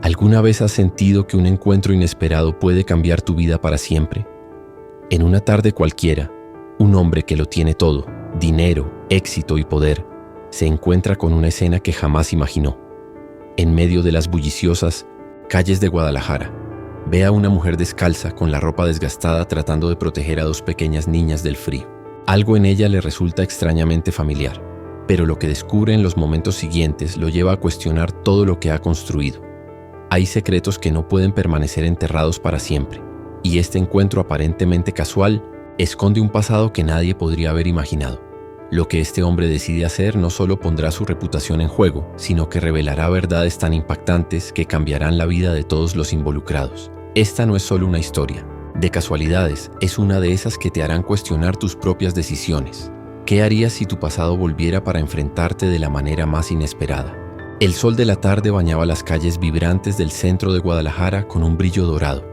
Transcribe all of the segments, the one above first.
¿Alguna vez has sentido que un encuentro inesperado puede cambiar tu vida para siempre? En una tarde cualquiera, un hombre que lo tiene todo, dinero, éxito y poder, se encuentra con una escena que jamás imaginó. En medio de las bulliciosas calles de Guadalajara, ve a una mujer descalza con la ropa desgastada tratando de proteger a dos pequeñas niñas del frío. Algo en ella le resulta extrañamente familiar, pero lo que descubre en los momentos siguientes lo lleva a cuestionar todo lo que ha construido. Hay secretos que no pueden permanecer enterrados para siempre, y este encuentro aparentemente casual esconde un pasado que nadie podría haber imaginado. Lo que este hombre decide hacer no solo pondrá su reputación en juego, sino que revelará verdades tan impactantes que cambiarán la vida de todos los involucrados. Esta no es solo una historia de casualidades, es una de esas que te harán cuestionar tus propias decisiones. ¿Qué harías si tu pasado volviera para enfrentarte de la manera más inesperada? El sol de la tarde bañaba las calles vibrantes del centro de Guadalajara con un brillo dorado.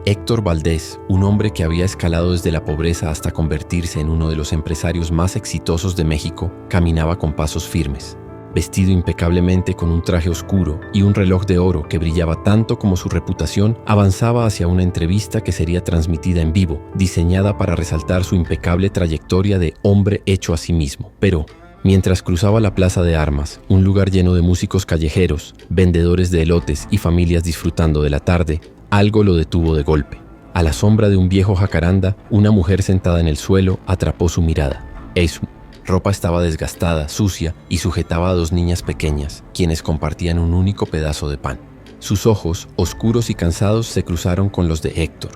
Héctor Valdés, un hombre que había escalado desde la pobreza hasta convertirse en uno de los empresarios más exitosos de México, caminaba con pasos firmes. Vestido impecablemente con un traje oscuro y un reloj de oro que brillaba tanto como su reputación, avanzaba hacia una entrevista que sería transmitida en vivo, diseñada para resaltar su impecable trayectoria de hombre hecho a sí mismo. Pero mientras cruzaba la Plaza de Armas, un lugar lleno de músicos callejeros, vendedores de elotes y familias disfrutando de la tarde, algo lo detuvo de golpe. A la sombra de un viejo jacaranda, una mujer sentada en el suelo atrapó su mirada. Su ropa estaba desgastada, sucia y sujetaba a dos niñas pequeñas, quienes compartían un único pedazo de pan. Sus ojos, oscuros y cansados, se cruzaron con los de Héctor.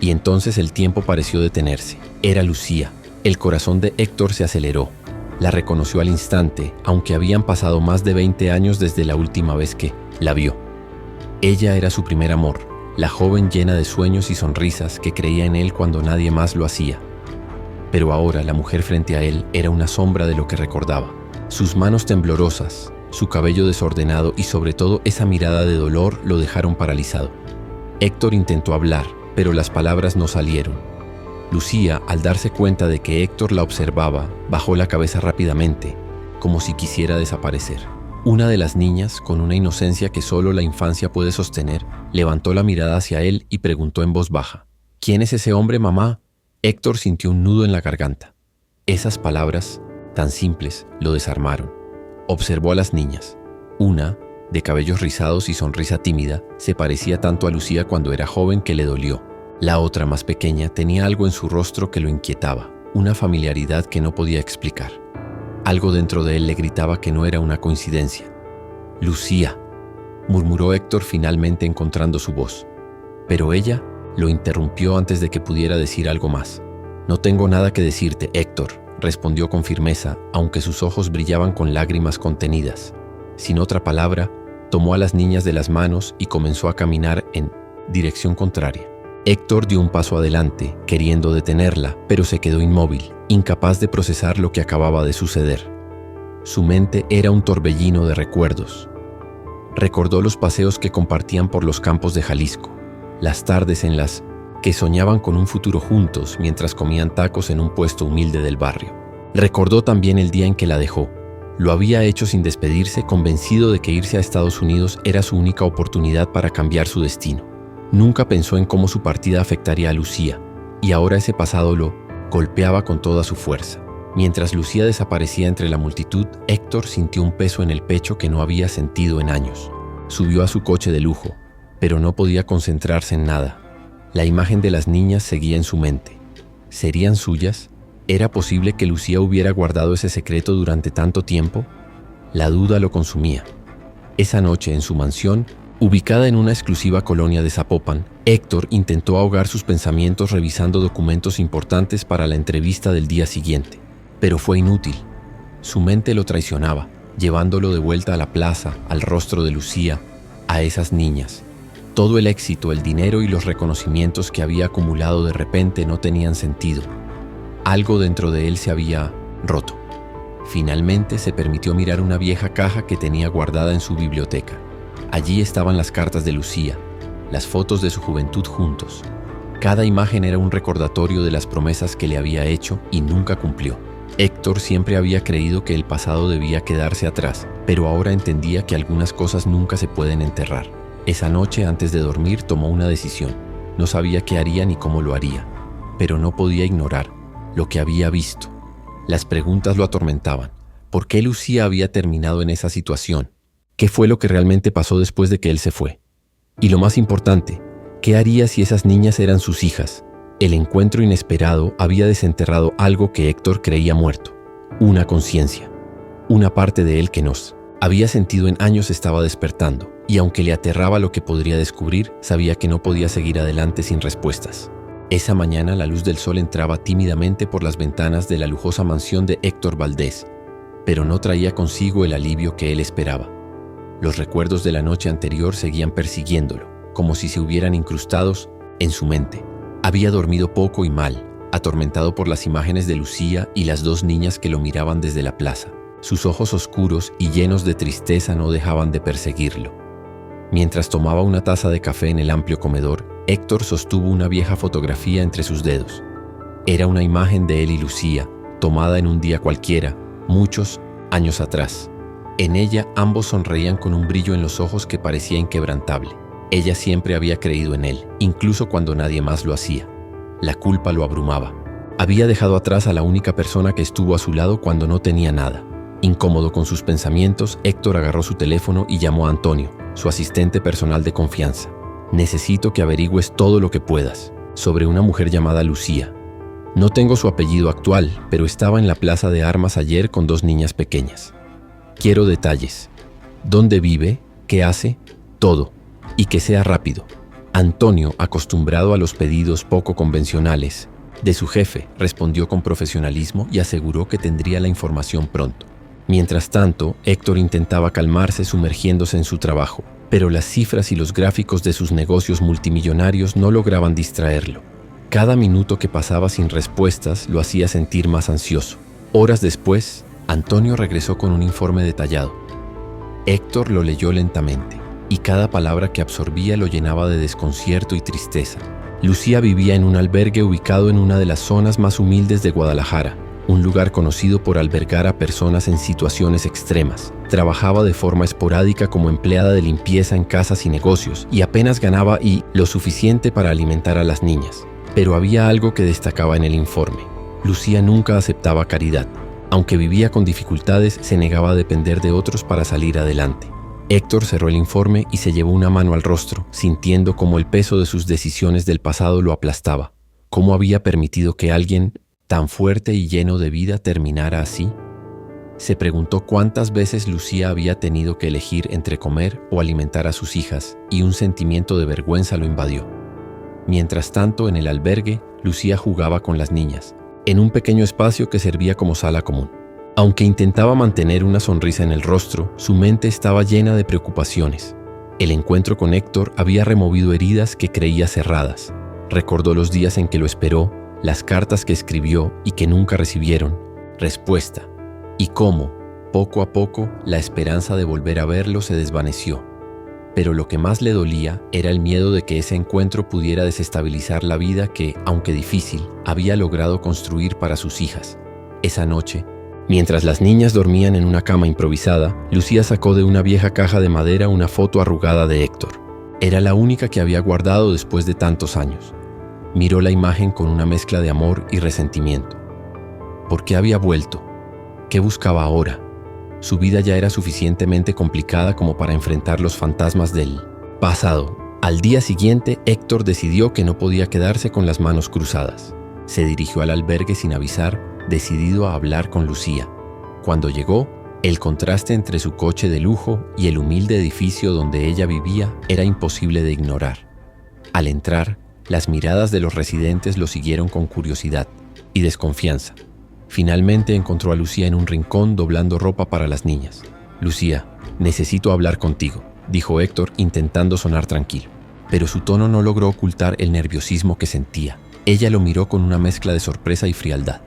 Y entonces el tiempo pareció detenerse. Era Lucía. El corazón de Héctor se aceleró. La reconoció al instante, aunque habían pasado más de 20 años desde la última vez que la vio. Ella era su primer amor, la joven llena de sueños y sonrisas que creía en él cuando nadie más lo hacía. Pero ahora la mujer frente a él era una sombra de lo que recordaba. Sus manos temblorosas, su cabello desordenado y sobre todo esa mirada de dolor lo dejaron paralizado. Héctor intentó hablar, pero las palabras no salieron. Lucía, al darse cuenta de que Héctor la observaba, bajó la cabeza rápidamente, como si quisiera desaparecer. Una de las niñas, con una inocencia que solo la infancia puede sostener, levantó la mirada hacia él y preguntó en voz baja: «¿Quién es ese hombre, mamá?». Héctor sintió un nudo en la garganta. Esas palabras, tan simples, lo desarmaron. Observó a las niñas. Una, de cabellos rizados y sonrisa tímida, se parecía tanto a Lucía cuando era joven que le dolió. La otra, más pequeña, tenía algo en su rostro que lo inquietaba, una familiaridad que no podía explicar. Algo dentro de él le gritaba que no era una coincidencia. «Lucía», murmuró Héctor, finalmente encontrando su voz. Pero ella lo interrumpió antes de que pudiera decir algo más. «No tengo nada que decirte, Héctor», respondió con firmeza, aunque sus ojos brillaban con lágrimas contenidas. Sin otra palabra, tomó a las niñas de las manos y comenzó a caminar en dirección contraria. Héctor dio un paso adelante, queriendo detenerla, pero se quedó inmóvil, incapaz de procesar lo que acababa de suceder. Su mente era un torbellino de recuerdos. Recordó los paseos que compartían por los campos de Jalisco, las tardes en las que soñaban con un futuro juntos mientras comían tacos en un puesto humilde del barrio. Recordó también el día en que la dejó. Lo había hecho sin despedirse, convencido de que irse a Estados Unidos era su única oportunidad para cambiar su destino. Nunca pensó en cómo su partida afectaría a Lucía, y ahora ese pasado lo golpeaba con toda su fuerza. Mientras Lucía desaparecía entre la multitud, Héctor sintió un peso en el pecho que no había sentido en años. Subió a su coche de lujo, pero no podía concentrarse en nada. La imagen de las niñas seguía en su mente. ¿Serían suyas? ¿Era posible que Lucía hubiera guardado ese secreto durante tanto tiempo? La duda lo consumía. Esa noche, en su mansión, ubicada en una exclusiva colonia de Zapopan, Héctor intentó ahogar sus pensamientos revisando documentos importantes para la entrevista del día siguiente. Pero fue inútil. Su mente lo traicionaba, llevándolo de vuelta a la plaza, al rostro de Lucía, a esas niñas. Todo el éxito, el dinero y los reconocimientos que había acumulado de repente no tenían sentido. Algo dentro de él se había roto. Finalmente se permitió mirar una vieja caja que tenía guardada en su biblioteca. Allí estaban las cartas de Lucía, las fotos de su juventud juntos. Cada imagen era un recordatorio de las promesas que le había hecho y nunca cumplió. Héctor siempre había creído que el pasado debía quedarse atrás, pero ahora entendía que algunas cosas nunca se pueden enterrar. Esa noche, antes de dormir, tomó una decisión. No sabía qué haría ni cómo lo haría, pero no podía ignorar lo que había visto. Las preguntas lo atormentaban. ¿Por qué Lucía había terminado en esa situación? ¿Qué fue lo que realmente pasó después de que él se fue? Y lo más importante, ¿qué haría si esas niñas eran sus hijas? El encuentro inesperado había desenterrado algo que Héctor creía muerto. Una conciencia. Una parte de él que nos había sentido en años estaba despertando, y aunque le aterraba lo que podría descubrir, sabía que no podía seguir adelante sin respuestas. Esa mañana la luz del sol entraba tímidamente por las ventanas de la lujosa mansión de Héctor Valdés, pero no traía consigo el alivio que él esperaba. Los recuerdos de la noche anterior seguían persiguiéndolo, como si se hubieran incrustados en su mente. Había dormido poco y mal, atormentado por las imágenes de Lucía y las dos niñas que lo miraban desde la plaza. Sus ojos oscuros y llenos de tristeza no dejaban de perseguirlo. Mientras tomaba una taza de café en el amplio comedor, Héctor sostuvo una vieja fotografía entre sus dedos. Era una imagen de él y Lucía, tomada en un día cualquiera, muchos años atrás. En ella ambos sonreían con un brillo en los ojos que parecía inquebrantable. Ella siempre había creído en él, incluso cuando nadie más lo hacía. La culpa lo abrumaba. Había dejado atrás a la única persona que estuvo a su lado cuando no tenía nada. Incómodo con sus pensamientos, Héctor agarró su teléfono y llamó a Antonio, su asistente personal de confianza. Necesito que averigües todo lo que puedas sobre una mujer llamada Lucía. No tengo su apellido actual, pero estaba en la plaza de armas ayer con dos niñas pequeñas. Quiero detalles. ¿Dónde vive? ¿Qué hace? Todo. Y que sea rápido. Antonio, acostumbrado a los pedidos poco convencionales de su jefe, respondió con profesionalismo y aseguró que tendría la información pronto. Mientras tanto, Héctor intentaba calmarse sumergiéndose en su trabajo, pero las cifras y los gráficos de sus negocios multimillonarios no lograban distraerlo. Cada minuto que pasaba sin respuestas lo hacía sentir más ansioso. Horas después, Antonio regresó con un informe detallado. Héctor lo leyó lentamente, y cada palabra que absorbía lo llenaba de desconcierto y tristeza. Lucía vivía en un albergue ubicado en una de las zonas más humildes de Guadalajara, un lugar conocido por albergar a personas en situaciones extremas. Trabajaba de forma esporádica como empleada de limpieza en casas y negocios, y apenas ganaba lo suficiente para alimentar a las niñas. Pero había algo que destacaba en el informe. Lucía nunca aceptaba caridad. Aunque vivía con dificultades, se negaba a depender de otros para salir adelante. Héctor cerró el informe y se llevó una mano al rostro, sintiendo cómo el peso de sus decisiones del pasado lo aplastaba. ¿Cómo había permitido que alguien tan fuerte y lleno de vida terminara así? Se preguntó cuántas veces Lucía había tenido que elegir entre comer o alimentar a sus hijas, y un sentimiento de vergüenza lo invadió. Mientras tanto, en el albergue, Lucía jugaba con las niñas, en un pequeño espacio que servía como sala común. Aunque intentaba mantener una sonrisa en el rostro, su mente estaba llena de preocupaciones. El encuentro con Héctor había removido heridas que creía cerradas. Recordó los días en que lo esperó, las cartas que escribió y que nunca recibieron respuesta, y cómo, poco a poco, la esperanza de volver a verlo se desvaneció. Pero lo que más le dolía era el miedo de que ese encuentro pudiera desestabilizar la vida que, aunque difícil, había logrado construir para sus hijas. Esa noche, mientras las niñas dormían en una cama improvisada, Lucía sacó de una vieja caja de madera una foto arrugada de Héctor. Era la única que había guardado después de tantos años. Miró la imagen con una mezcla de amor y resentimiento. ¿Por qué había vuelto? ¿Qué buscaba ahora? Su vida ya era suficientemente complicada como para enfrentar los fantasmas del pasado. Al día siguiente, Héctor decidió que no podía quedarse con las manos cruzadas. Se dirigió al albergue sin avisar, decidido a hablar con Lucía. Cuando llegó, el contraste entre su coche de lujo y el humilde edificio donde ella vivía era imposible de ignorar. Al entrar, las miradas de los residentes lo siguieron con curiosidad y desconfianza. Finalmente encontró a Lucía en un rincón doblando ropa para las niñas. «Lucía, necesito hablar contigo», dijo Héctor intentando sonar tranquilo. Pero su tono no logró ocultar el nerviosismo que sentía. Ella lo miró con una mezcla de sorpresa y frialdad.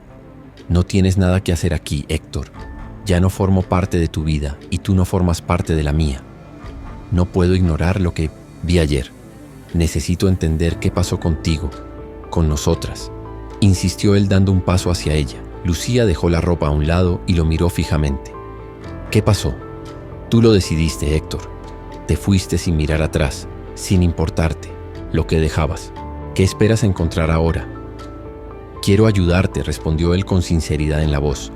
«No tienes nada que hacer aquí, Héctor. Ya no formo parte de tu vida y tú no formas parte de la mía. No puedo ignorar lo que vi ayer. Necesito entender qué pasó contigo, con nosotras», insistió él dando un paso hacia ella. Lucía dejó la ropa a un lado y lo miró fijamente. «¿Qué pasó? Tú lo decidiste, Héctor. Te fuiste sin mirar atrás, sin importarte lo que dejabas. ¿Qué esperas encontrar ahora? Quiero ayudarte, respondió él con sinceridad en la voz,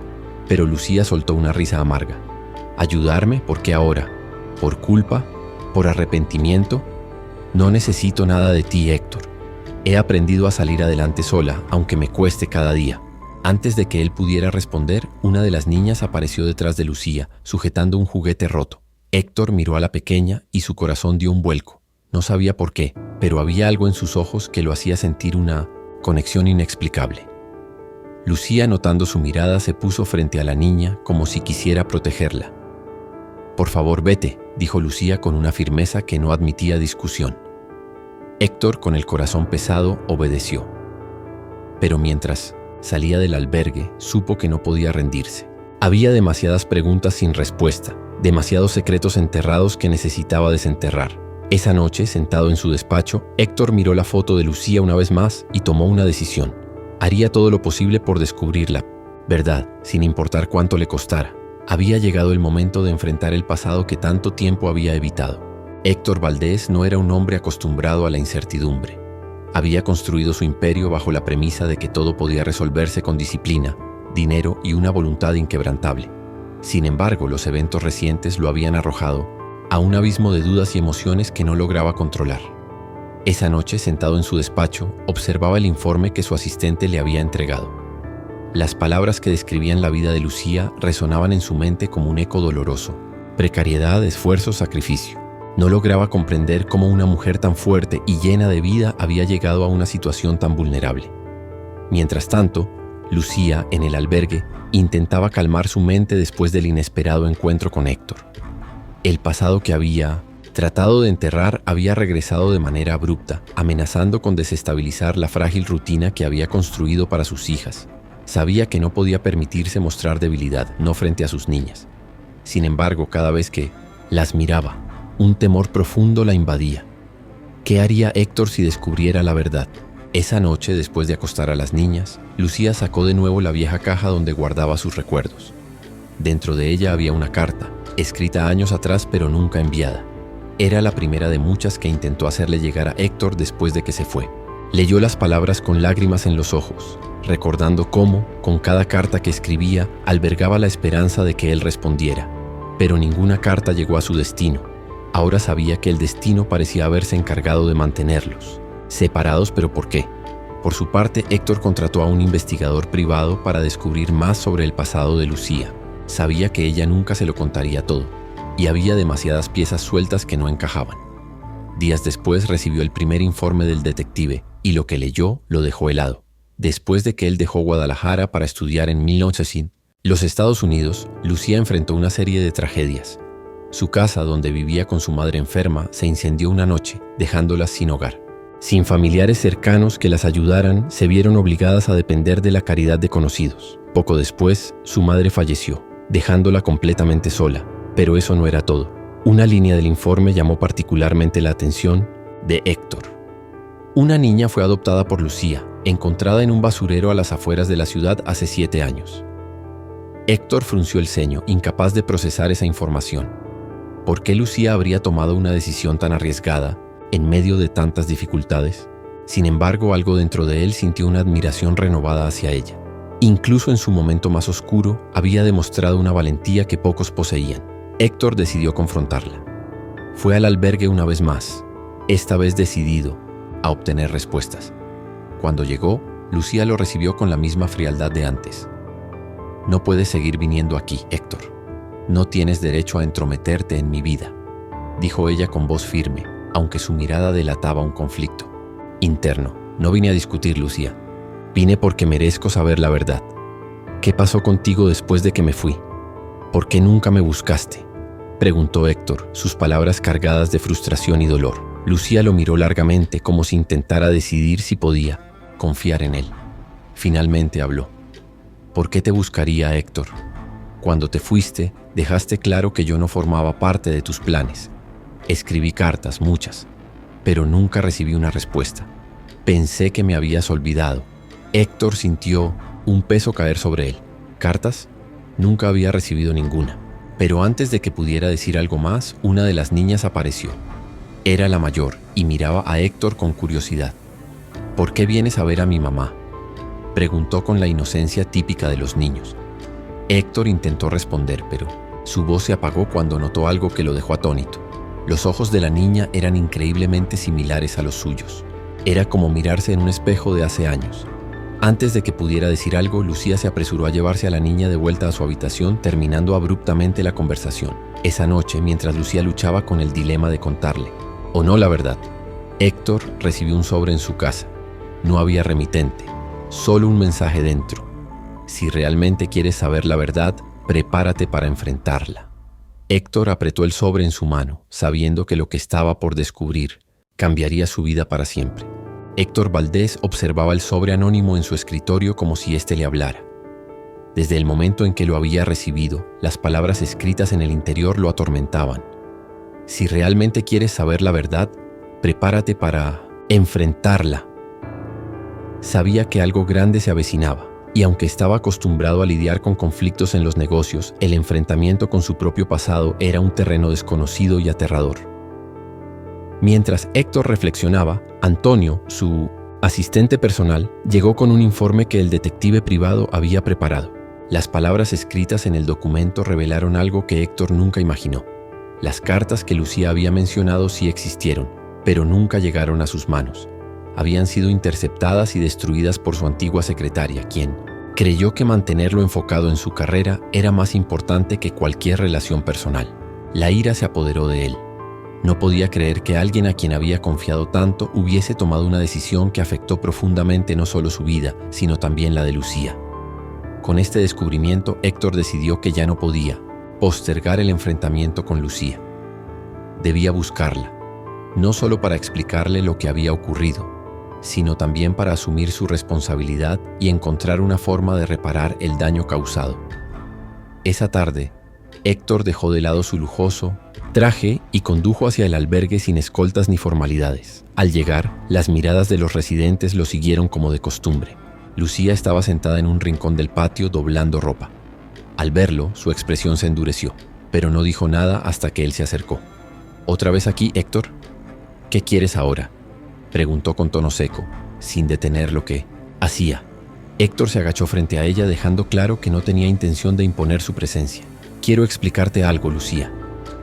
pero Lucía soltó una risa amarga. ¿Ayudarme? ¿Por qué ahora? ¿Por culpa? ¿Por arrepentimiento? No necesito nada de ti, Héctor. He aprendido a salir adelante sola, aunque me cueste cada día. Antes de que él pudiera responder, una de las niñas apareció detrás de Lucía, sujetando un juguete roto. Héctor miró a la pequeña y su corazón dio un vuelco. No sabía por qué, pero había algo en sus ojos que lo hacía sentir una conexión inexplicable. Lucía, notando su mirada, se puso frente a la niña como si quisiera protegerla. «Por favor, vete», dijo Lucía con una firmeza que no admitía discusión. Héctor, con el corazón pesado, obedeció. Pero mientras salía del albergue, supo que no podía rendirse. Había demasiadas preguntas sin respuesta, demasiados secretos enterrados que necesitaba desenterrar. Esa noche, sentado en su despacho, Héctor miró la foto de Lucía una vez más y tomó una decisión. Haría todo lo posible por descubrir la verdad, sin importar cuánto le costara. Había llegado el momento de enfrentar el pasado que tanto tiempo había evitado. Héctor Valdés no era un hombre acostumbrado a la incertidumbre. Había construido su imperio bajo la premisa de que todo podía resolverse con disciplina, dinero y una voluntad inquebrantable. Sin embargo, los eventos recientes lo habían arrojado a un abismo de dudas y emociones que no lograba controlar. Esa noche, sentado en su despacho, observaba el informe que su asistente le había entregado. Las palabras que describían la vida de Lucía resonaban en su mente como un eco doloroso. Precariedad, esfuerzo, sacrificio. No lograba comprender cómo una mujer tan fuerte y llena de vida había llegado a una situación tan vulnerable. Mientras tanto, Lucía, en el albergue, intentaba calmar su mente después del inesperado encuentro con Héctor. El pasado que había tratado de enterrar había regresado de manera abrupta, amenazando con desestabilizar la frágil rutina que había construido para sus hijas. Sabía que no podía permitirse mostrar debilidad, no frente a sus niñas. Sin embargo, cada vez que las miraba, un temor profundo la invadía. ¿Qué haría Héctor si descubriera la verdad? Esa noche, después de acostar a las niñas, Lucía sacó de nuevo la vieja caja donde guardaba sus recuerdos. Dentro de ella había una carta, escrita años atrás pero nunca enviada. Era la primera de muchas que intentó hacerle llegar a Héctor después de que se fue. Leyó las palabras con lágrimas en los ojos, recordando cómo, con cada carta que escribía, albergaba la esperanza de que él respondiera. Pero ninguna carta llegó a su destino. Ahora sabía que el destino parecía haberse encargado de mantenerlos. Separados, ¿pero por qué? Por su parte, Héctor contrató a un investigador privado para descubrir más sobre el pasado de Lucía. Sabía que ella nunca se lo contaría todo, y había demasiadas piezas sueltas que no encajaban. Días después recibió el primer informe del detective, y lo que leyó lo dejó helado. Después de que él dejó Guadalajara para estudiar en 1900, los Estados Unidos, Lucía enfrentó una serie de tragedias. Su casa, donde vivía con su madre enferma, se incendió una noche, dejándola sin hogar. Sin familiares cercanos que las ayudaran, se vieron obligadas a depender de la caridad de conocidos. Poco después, su madre falleció, dejándola completamente sola. Pero eso no era todo. Una línea del informe llamó particularmente la atención de Héctor. Una niña fue adoptada por Lucía, encontrada en un basurero a las afueras de la ciudad hace 7 años. Héctor frunció el ceño, incapaz de procesar esa información. ¿Por qué Lucía habría tomado una decisión tan arriesgada en medio de tantas dificultades? Sin embargo, algo dentro de él sintió una admiración renovada hacia ella. Incluso en su momento más oscuro, había demostrado una valentía que pocos poseían. Héctor decidió confrontarla. Fue al albergue una vez más, esta vez decidido a obtener respuestas. Cuando llegó, Lucía lo recibió con la misma frialdad de antes. «No puedes seguir viniendo aquí, Héctor. No tienes derecho a entrometerte en mi vida», dijo ella con voz firme, aunque su mirada delataba un conflicto interno. «No vine a discutir, Lucía. Vine porque merezco saber la verdad. ¿Qué pasó contigo después de que me fui? ¿Por qué nunca me buscaste?», preguntó Héctor, sus palabras cargadas de frustración y dolor. Lucía lo miró largamente, como si intentara decidir si podía confiar en él. Finalmente habló. «¿Por qué te buscaría, Héctor? Cuando te fuiste, dejaste claro que yo no formaba parte de tus planes. Escribí cartas, muchas, pero nunca recibí una respuesta. Pensé que me habías olvidado». Héctor sintió un peso caer sobre él. ¿Cartas? Nunca había recibido ninguna. Pero antes de que pudiera decir algo más, una de las niñas apareció. Era la mayor y miraba a Héctor con curiosidad. ¿Por qué vienes a ver a mi mamá?, preguntó con la inocencia típica de los niños. Héctor intentó responder, pero su voz se apagó cuando notó algo que lo dejó atónito. Los ojos de la niña eran increíblemente similares a los suyos. Era como mirarse en un espejo de hace años. Antes de que pudiera decir algo, Lucía se apresuró a llevarse a la niña de vuelta a su habitación, terminando abruptamente la conversación. Esa noche, mientras Lucía luchaba con el dilema de contarle o no la verdad, Héctor recibió un sobre en su casa. No había remitente, solo un mensaje dentro. Si realmente quieres saber la verdad, prepárate para enfrentarla. Héctor apretó el sobre en su mano, sabiendo que lo que estaba por descubrir cambiaría su vida para siempre. Héctor Valdés observaba el sobre anónimo en su escritorio como si éste le hablara. Desde el momento en que lo había recibido, las palabras escritas en el interior lo atormentaban. Si realmente quieres saber la verdad, prepárate para enfrentarla. Sabía que algo grande se avecinaba, y aunque estaba acostumbrado a lidiar con conflictos en los negocios, el enfrentamiento con su propio pasado era un terreno desconocido y aterrador. Mientras Héctor reflexionaba, Antonio, su asistente personal, llegó con un informe que el detective privado había preparado. Las palabras escritas en el documento revelaron algo que Héctor nunca imaginó. Las cartas que Lucía había mencionado sí existieron, pero nunca llegaron a sus manos. Habían sido interceptadas y destruidas por su antigua secretaria, quien creyó que mantenerlo enfocado en su carrera era más importante que cualquier relación personal. La ira se apoderó de él. No podía creer que alguien a quien había confiado tanto hubiese tomado una decisión que afectó profundamente no solo su vida, sino también la de Lucía. Con este descubrimiento, Héctor decidió que ya no podía postergar el enfrentamiento con Lucía. Debía buscarla, no solo para explicarle lo que había ocurrido, sino también para asumir su responsabilidad y encontrar una forma de reparar el daño causado. Esa tarde, Héctor dejó de lado su lujoso traje y condujo hacia el albergue sin escoltas ni formalidades. Al llegar, las miradas de los residentes lo siguieron como de costumbre. Lucía estaba sentada en un rincón del patio doblando ropa. Al verlo, su expresión se endureció, pero no dijo nada hasta que él se acercó. ¿Otra vez aquí, Héctor? ¿Qué quieres ahora?, preguntó con tono seco, sin detener lo que hacía. Héctor se agachó frente a ella, dejando claro que no tenía intención de imponer su presencia. Quiero explicarte algo, Lucía.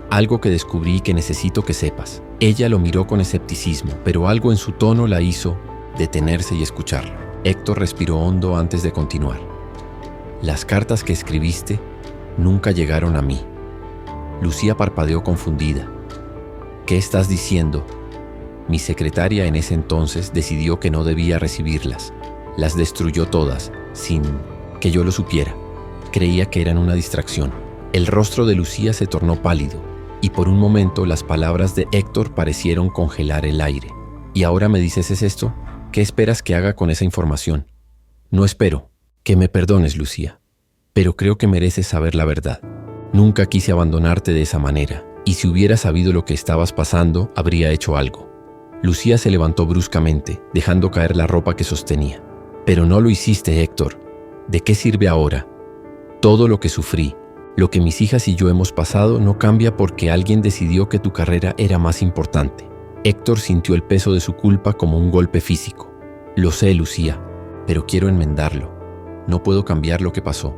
Algo que descubrí y que necesito que sepas. Ella lo miró con escepticismo, pero algo en su tono la hizo detenerse y escucharlo. Héctor respiró hondo antes de continuar. Las cartas que escribiste nunca llegaron a mí. Lucía parpadeó confundida. ¿Qué estás diciendo? Mi secretaria en ese entonces decidió que no debía recibirlas. Las destruyó todas, sin que yo lo supiera. Creía que eran una distracción. El rostro de Lucía se tornó pálido, y por un momento las palabras de Héctor parecieron congelar el aire. ¿Y ahora me dices es esto? ¿Qué esperas que haga con esa información? No espero que me perdones, Lucía, pero creo que mereces saber la verdad. Nunca quise abandonarte de esa manera, y si hubiera sabido lo que estabas pasando, habría hecho algo. Lucía se levantó bruscamente, dejando caer la ropa que sostenía. Pero no lo hiciste, Héctor. ¿De qué sirve ahora? Todo lo que sufrí, lo que mis hijas y yo hemos pasado, no cambia porque alguien decidió que tu carrera era más importante. Héctor sintió el peso de su culpa como un golpe físico. Lo sé, Lucía, pero quiero enmendarlo. No puedo cambiar lo que pasó,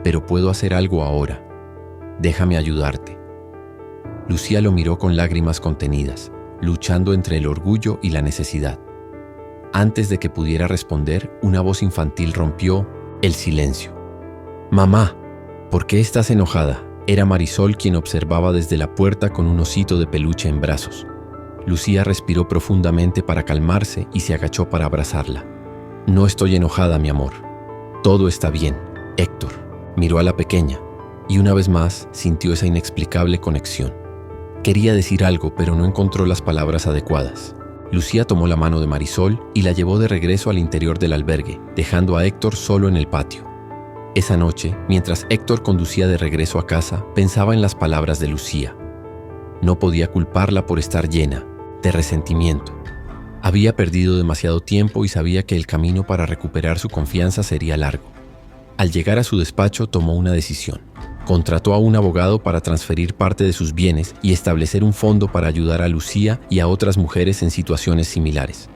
pero puedo hacer algo ahora. Déjame ayudarte. Lucía lo miró con lágrimas contenidas, luchando entre el orgullo y la necesidad. Antes de que pudiera responder, una voz infantil rompió el silencio. «Mamá, ¿por qué estás enojada?». Era Marisol quien observaba desde la puerta con un osito de peluche en brazos. Lucía respiró profundamente para calmarse y se agachó para abrazarla. «No estoy enojada, mi amor. Todo está bien». Héctor miró a la pequeña y una vez más sintió esa inexplicable conexión. Quería decir algo, pero no encontró las palabras adecuadas. Lucía tomó la mano de Marisol y la llevó de regreso al interior del albergue, dejando a Héctor solo en el patio. Esa noche, mientras Héctor conducía de regreso a casa, pensaba en las palabras de Lucía. No podía culparla por estar llena de resentimiento. Había perdido demasiado tiempo y sabía que el camino para recuperar su confianza sería largo. Al llegar a su despacho, tomó una decisión. Contrató a un abogado para transferir parte de sus bienes y establecer un fondo para ayudar a Lucía y a otras mujeres en situaciones similares.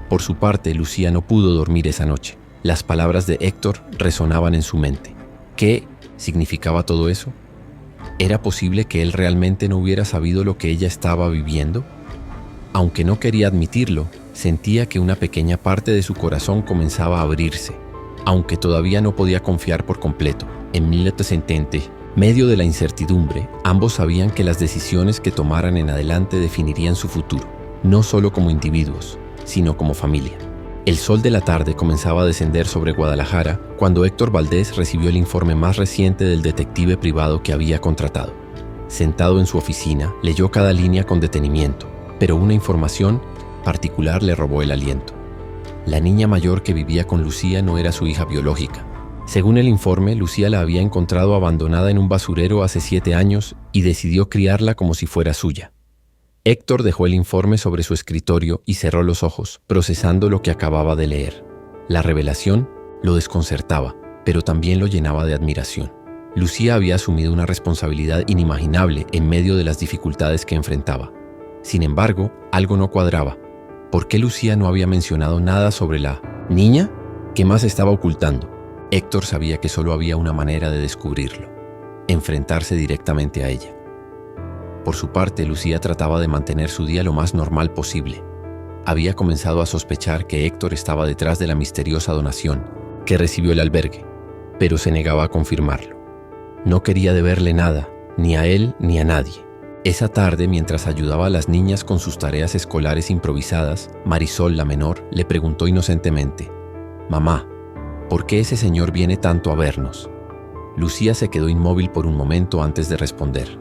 Por su parte, Lucía no pudo dormir esa noche. Las palabras de Héctor resonaban en su mente. ¿Qué significaba todo eso? ¿Era posible que él realmente no hubiera sabido lo que ella estaba viviendo? Aunque no quería admitirlo, sentía que una pequeña parte de su corazón comenzaba a abrirse, aunque todavía no podía confiar por completo. En 1970, medio de la incertidumbre, ambos sabían que las decisiones que tomaran en adelante definirían su futuro, no solo como individuos, sino como familia. El sol de la tarde comenzaba a descender sobre Guadalajara cuando Héctor Valdés recibió el informe más reciente del detective privado que había contratado. Sentado en su oficina, leyó cada línea con detenimiento, pero una información particular le robó el aliento. La niña mayor que vivía con Lucía no era su hija biológica. Según el informe, Lucía la había encontrado abandonada en un basurero hace 7 años y decidió criarla como si fuera suya. Héctor dejó el informe sobre su escritorio y cerró los ojos, procesando lo que acababa de leer. La revelación lo desconcertaba, pero también lo llenaba de admiración. Lucía había asumido una responsabilidad inimaginable en medio de las dificultades que enfrentaba. Sin embargo, algo no cuadraba. ¿Por qué Lucía no había mencionado nada sobre la niña? ¿Qué más estaba ocultando? Héctor sabía que solo había una manera de descubrirlo: enfrentarse directamente a ella. Por su parte, Lucía trataba de mantener su día lo más normal posible. Había comenzado a sospechar que Héctor estaba detrás de la misteriosa donación que recibió el albergue, pero se negaba a confirmarlo. No quería deberle nada, ni a él ni a nadie. Esa tarde, mientras ayudaba a las niñas con sus tareas escolares improvisadas, Marisol, la menor, le preguntó inocentemente: «Mamá, ¿por qué ese señor viene tanto a vernos?». Lucía se quedó inmóvil por un momento antes de responder: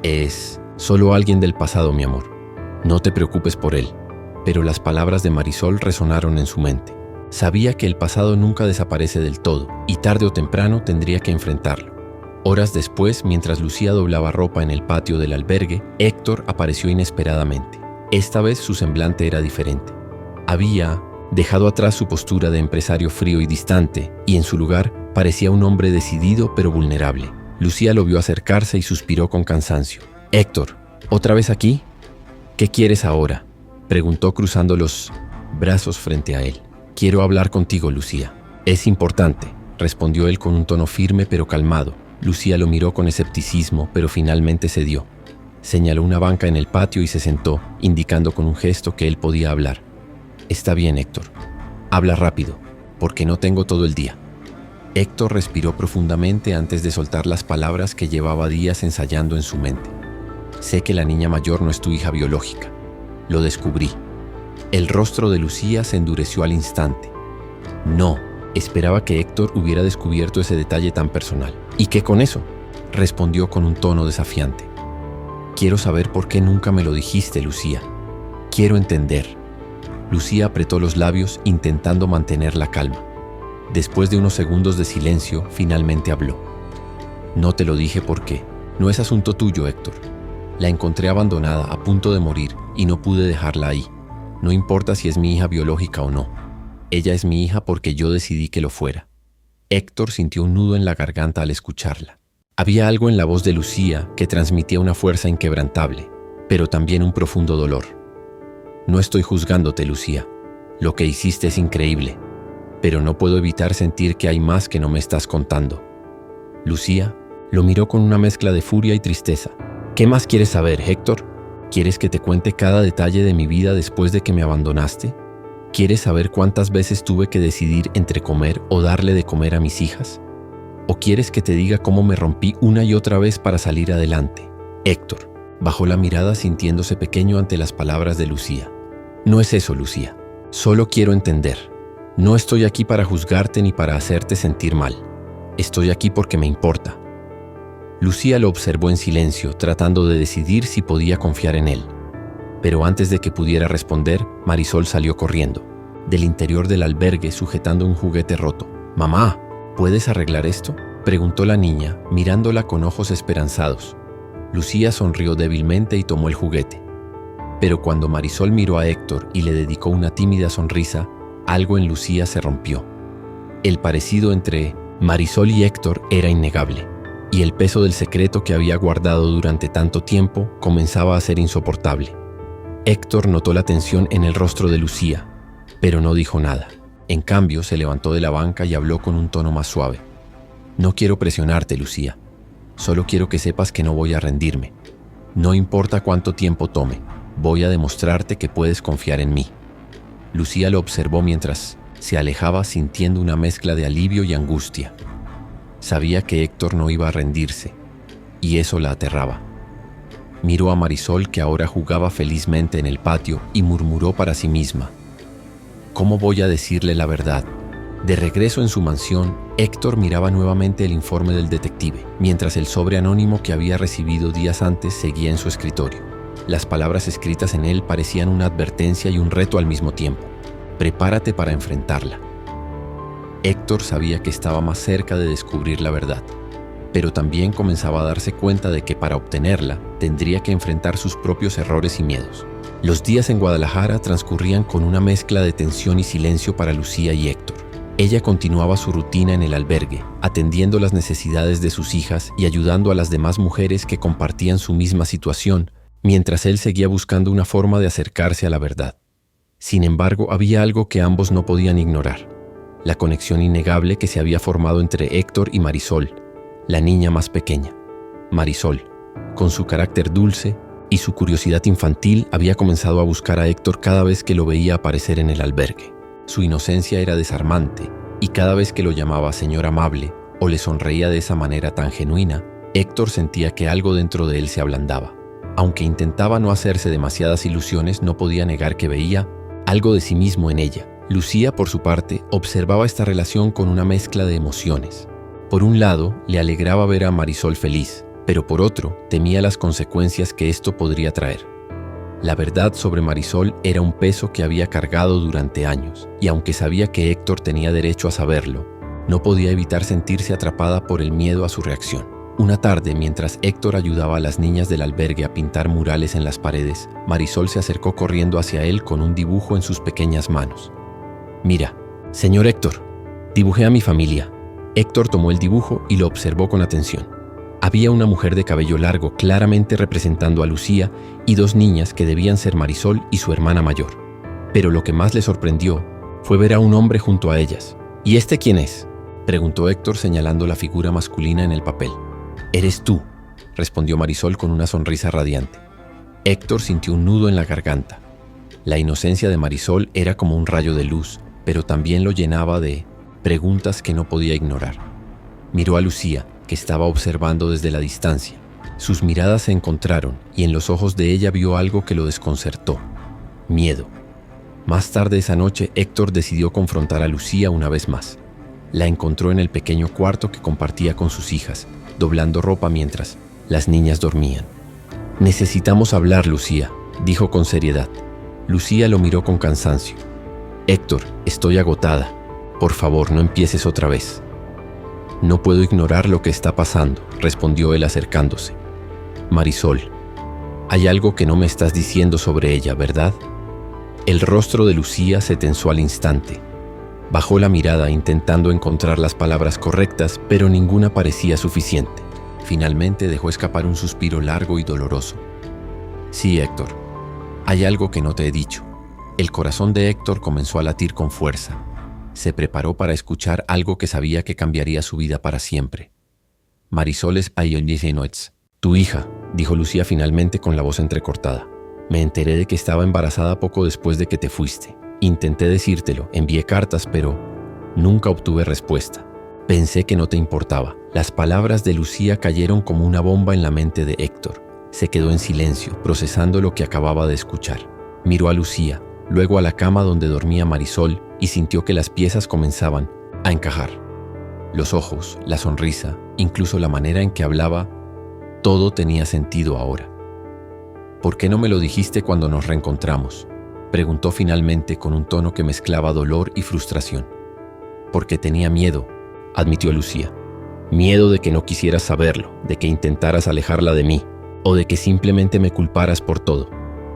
«Es solo alguien del pasado, mi amor. No te preocupes por él». Pero las palabras de Marisol resonaron en su mente. Sabía que el pasado nunca desaparece del todo y tarde o temprano tendría que enfrentarlo. Horas después, mientras Lucía doblaba ropa en el patio del albergue, Héctor apareció inesperadamente. Esta vez su semblante era diferente. Había dejado atrás su postura de empresario frío y distante, y en su lugar parecía un hombre decidido pero vulnerable. Lucía lo vio acercarse y suspiró con cansancio. «Héctor, ¿otra vez aquí? ¿Qué quieres ahora?», preguntó cruzando los brazos frente a él. «Quiero hablar contigo, Lucía». «Es importante», respondió él con un tono firme pero calmado. Lucía lo miró con escepticismo, pero finalmente cedió. Señaló una banca en el patio y se sentó, indicando con un gesto que él podía hablar. «Está bien, Héctor. Habla rápido, porque no tengo todo el día». Héctor respiró profundamente antes de soltar las palabras que llevaba días ensayando en su mente. «Sé que la niña mayor no es tu hija biológica. Lo descubrí». El rostro de Lucía se endureció al instante. No, esperaba que Héctor hubiera descubierto ese detalle tan personal. «¿Y qué con eso?», respondió con un tono desafiante. «Quiero saber por qué nunca me lo dijiste, Lucía. Quiero entender». Lucía apretó los labios intentando mantener la calma. Después de unos segundos de silencio, finalmente habló. «No te lo dije porque no es asunto tuyo, Héctor. La encontré abandonada, a punto de morir, y no pude dejarla ahí. No importa si es mi hija biológica o no. Ella es mi hija porque yo decidí que lo fuera». Héctor sintió un nudo en la garganta al escucharla. Había algo en la voz de Lucía que transmitía una fuerza inquebrantable, pero también un profundo dolor. «No estoy juzgándote, Lucía. Lo que hiciste es increíble, pero no puedo evitar sentir que hay más que no me estás contando». Lucía lo miró con una mezcla de furia y tristeza. «¿Qué más quieres saber, Héctor? ¿Quieres que te cuente cada detalle de mi vida después de que me abandonaste? ¿Quieres saber cuántas veces tuve que decidir entre comer o darle de comer a mis hijas? ¿O quieres que te diga cómo me rompí una y otra vez para salir adelante?». Héctor bajó la mirada sintiéndose pequeño ante las palabras de Lucía. «No es eso, Lucía. Solo quiero entender. No estoy aquí para juzgarte ni para hacerte sentir mal. Estoy aquí porque me importa». Lucía lo observó en silencio, tratando de decidir si podía confiar en él. Pero antes de que pudiera responder, Marisol salió corriendo, del interior del albergue sujetando un juguete roto. «Mamá, ¿puedes arreglar esto?», preguntó la niña, mirándola con ojos esperanzados. Lucía sonrió débilmente y tomó el juguete. Pero cuando Marisol miró a Héctor y le dedicó una tímida sonrisa, algo en Lucía se rompió. El parecido entre Marisol y Héctor era innegable. y el peso del secreto que había guardado durante tanto tiempo comenzaba a ser insoportable. Héctor notó la tensión en el rostro de Lucía, pero no dijo nada. En cambio, se levantó de la banca y habló con un tono más suave. No quiero presionarte, Lucía. Solo quiero que sepas que no voy a rendirme. No importa cuánto tiempo tome, voy a demostrarte que puedes confiar en mí. Lucía lo observó mientras se alejaba sintiendo una mezcla de alivio y angustia. Sabía que Héctor no iba a rendirse, y eso la aterraba. Miró a Marisol, que ahora jugaba felizmente en el patio, y murmuró para sí misma: ¿cómo voy a decirle la verdad? De regreso en su mansión, Héctor miraba nuevamente el informe del detective, mientras el sobre anónimo que había recibido días antes seguía en su escritorio. Las palabras escritas en él parecían una advertencia y un reto al mismo tiempo. Prepárate para enfrentarla. Héctor sabía que estaba más cerca de descubrir la verdad, pero también comenzaba a darse cuenta de que para obtenerla tendría que enfrentar sus propios errores y miedos. Los días en Guadalajara transcurrían con una mezcla de tensión y silencio para Lucía y Héctor. Ella continuaba su rutina en el albergue, atendiendo las necesidades de sus hijas y ayudando a las demás mujeres que compartían su misma situación, mientras él seguía buscando una forma de acercarse a la verdad. Sin embargo, había algo que ambos no podían ignorar: la conexión innegable que se había formado entre Héctor y Marisol, la niña más pequeña. Marisol, con su carácter dulce y su curiosidad infantil, había comenzado a buscar a Héctor cada vez que lo veía aparecer en el albergue. Su inocencia era desarmante, y cada vez que lo llamaba señor amable o le sonreía de esa manera tan genuina, Héctor sentía que algo dentro de él se ablandaba. Aunque intentaba no hacerse demasiadas ilusiones, no podía negar que veía algo de sí mismo en ella. Lucía, por su parte, observaba esta relación con una mezcla de emociones. Por un lado, le alegraba ver a Marisol feliz, pero por otro, temía las consecuencias que esto podría traer. La verdad sobre Marisol era un peso que había cargado durante años, y aunque sabía que Héctor tenía derecho a saberlo, no podía evitar sentirse atrapada por el miedo a su reacción. Una tarde, mientras Héctor ayudaba a las niñas del albergue a pintar murales en las paredes, Marisol se acercó corriendo hacia él con un dibujo en sus pequeñas manos. «Mira, señor Héctor, dibujé a mi familia». Héctor tomó el dibujo y lo observó con atención. Había una mujer de cabello largo claramente representando a Lucía y dos niñas que debían ser Marisol y su hermana mayor. Pero lo que más le sorprendió fue ver a un hombre junto a ellas. «¿Y este quién es?», preguntó Héctor señalando la figura masculina en el papel. «Eres tú», respondió Marisol con una sonrisa radiante. Héctor sintió un nudo en la garganta. La inocencia de Marisol era como un rayo de luz, pero también lo llenaba de preguntas que no podía ignorar. Miró a Lucía, que estaba observando desde la distancia. Sus miradas se encontraron y en los ojos de ella vio algo que lo desconcertó: miedo. Más tarde esa noche, Héctor decidió confrontar a Lucía una vez más. La encontró en el pequeño cuarto que compartía con sus hijas, doblando ropa mientras las niñas dormían. «Necesitamos hablar, Lucía», dijo con seriedad. Lucía lo miró con cansancio. «Héctor, estoy agotada. Por favor, no empieces otra vez». «No puedo ignorar lo que está pasando», respondió él acercándose. «Marisol, hay algo que no me estás diciendo sobre ella, ¿verdad?». El rostro de Lucía se tensó al instante. Bajó la mirada intentando encontrar las palabras correctas, pero ninguna parecía suficiente. Finalmente dejó escapar un suspiro largo y doloroso. «Sí, Héctor, hay algo que no te he dicho». El corazón de Héctor comenzó a latir con fuerza. Se preparó para escuchar algo que sabía que cambiaría su vida para siempre. «Marisol es Ayolnisenoetz, tu hija», dijo Lucía finalmente con la voz entrecortada. «Me enteré de que estaba embarazada poco después de que te fuiste. Intenté decírtelo, envié cartas, pero nunca obtuve respuesta. Pensé que no te importaba». Las palabras de Lucía cayeron como una bomba en la mente de Héctor. Se quedó en silencio, procesando lo que acababa de escuchar. Miró a Lucía, luego a la cama donde dormía Marisol, y sintió que las piezas comenzaban a encajar. Los ojos, la sonrisa, incluso la manera en que hablaba, todo tenía sentido ahora. «¿Por qué no me lo dijiste cuando nos reencontramos?», preguntó finalmente con un tono que mezclaba dolor y frustración. «Porque tenía miedo», admitió Lucía. «Miedo de que no quisieras saberlo, de que intentaras alejarla de mí, o de que simplemente me culparas por todo».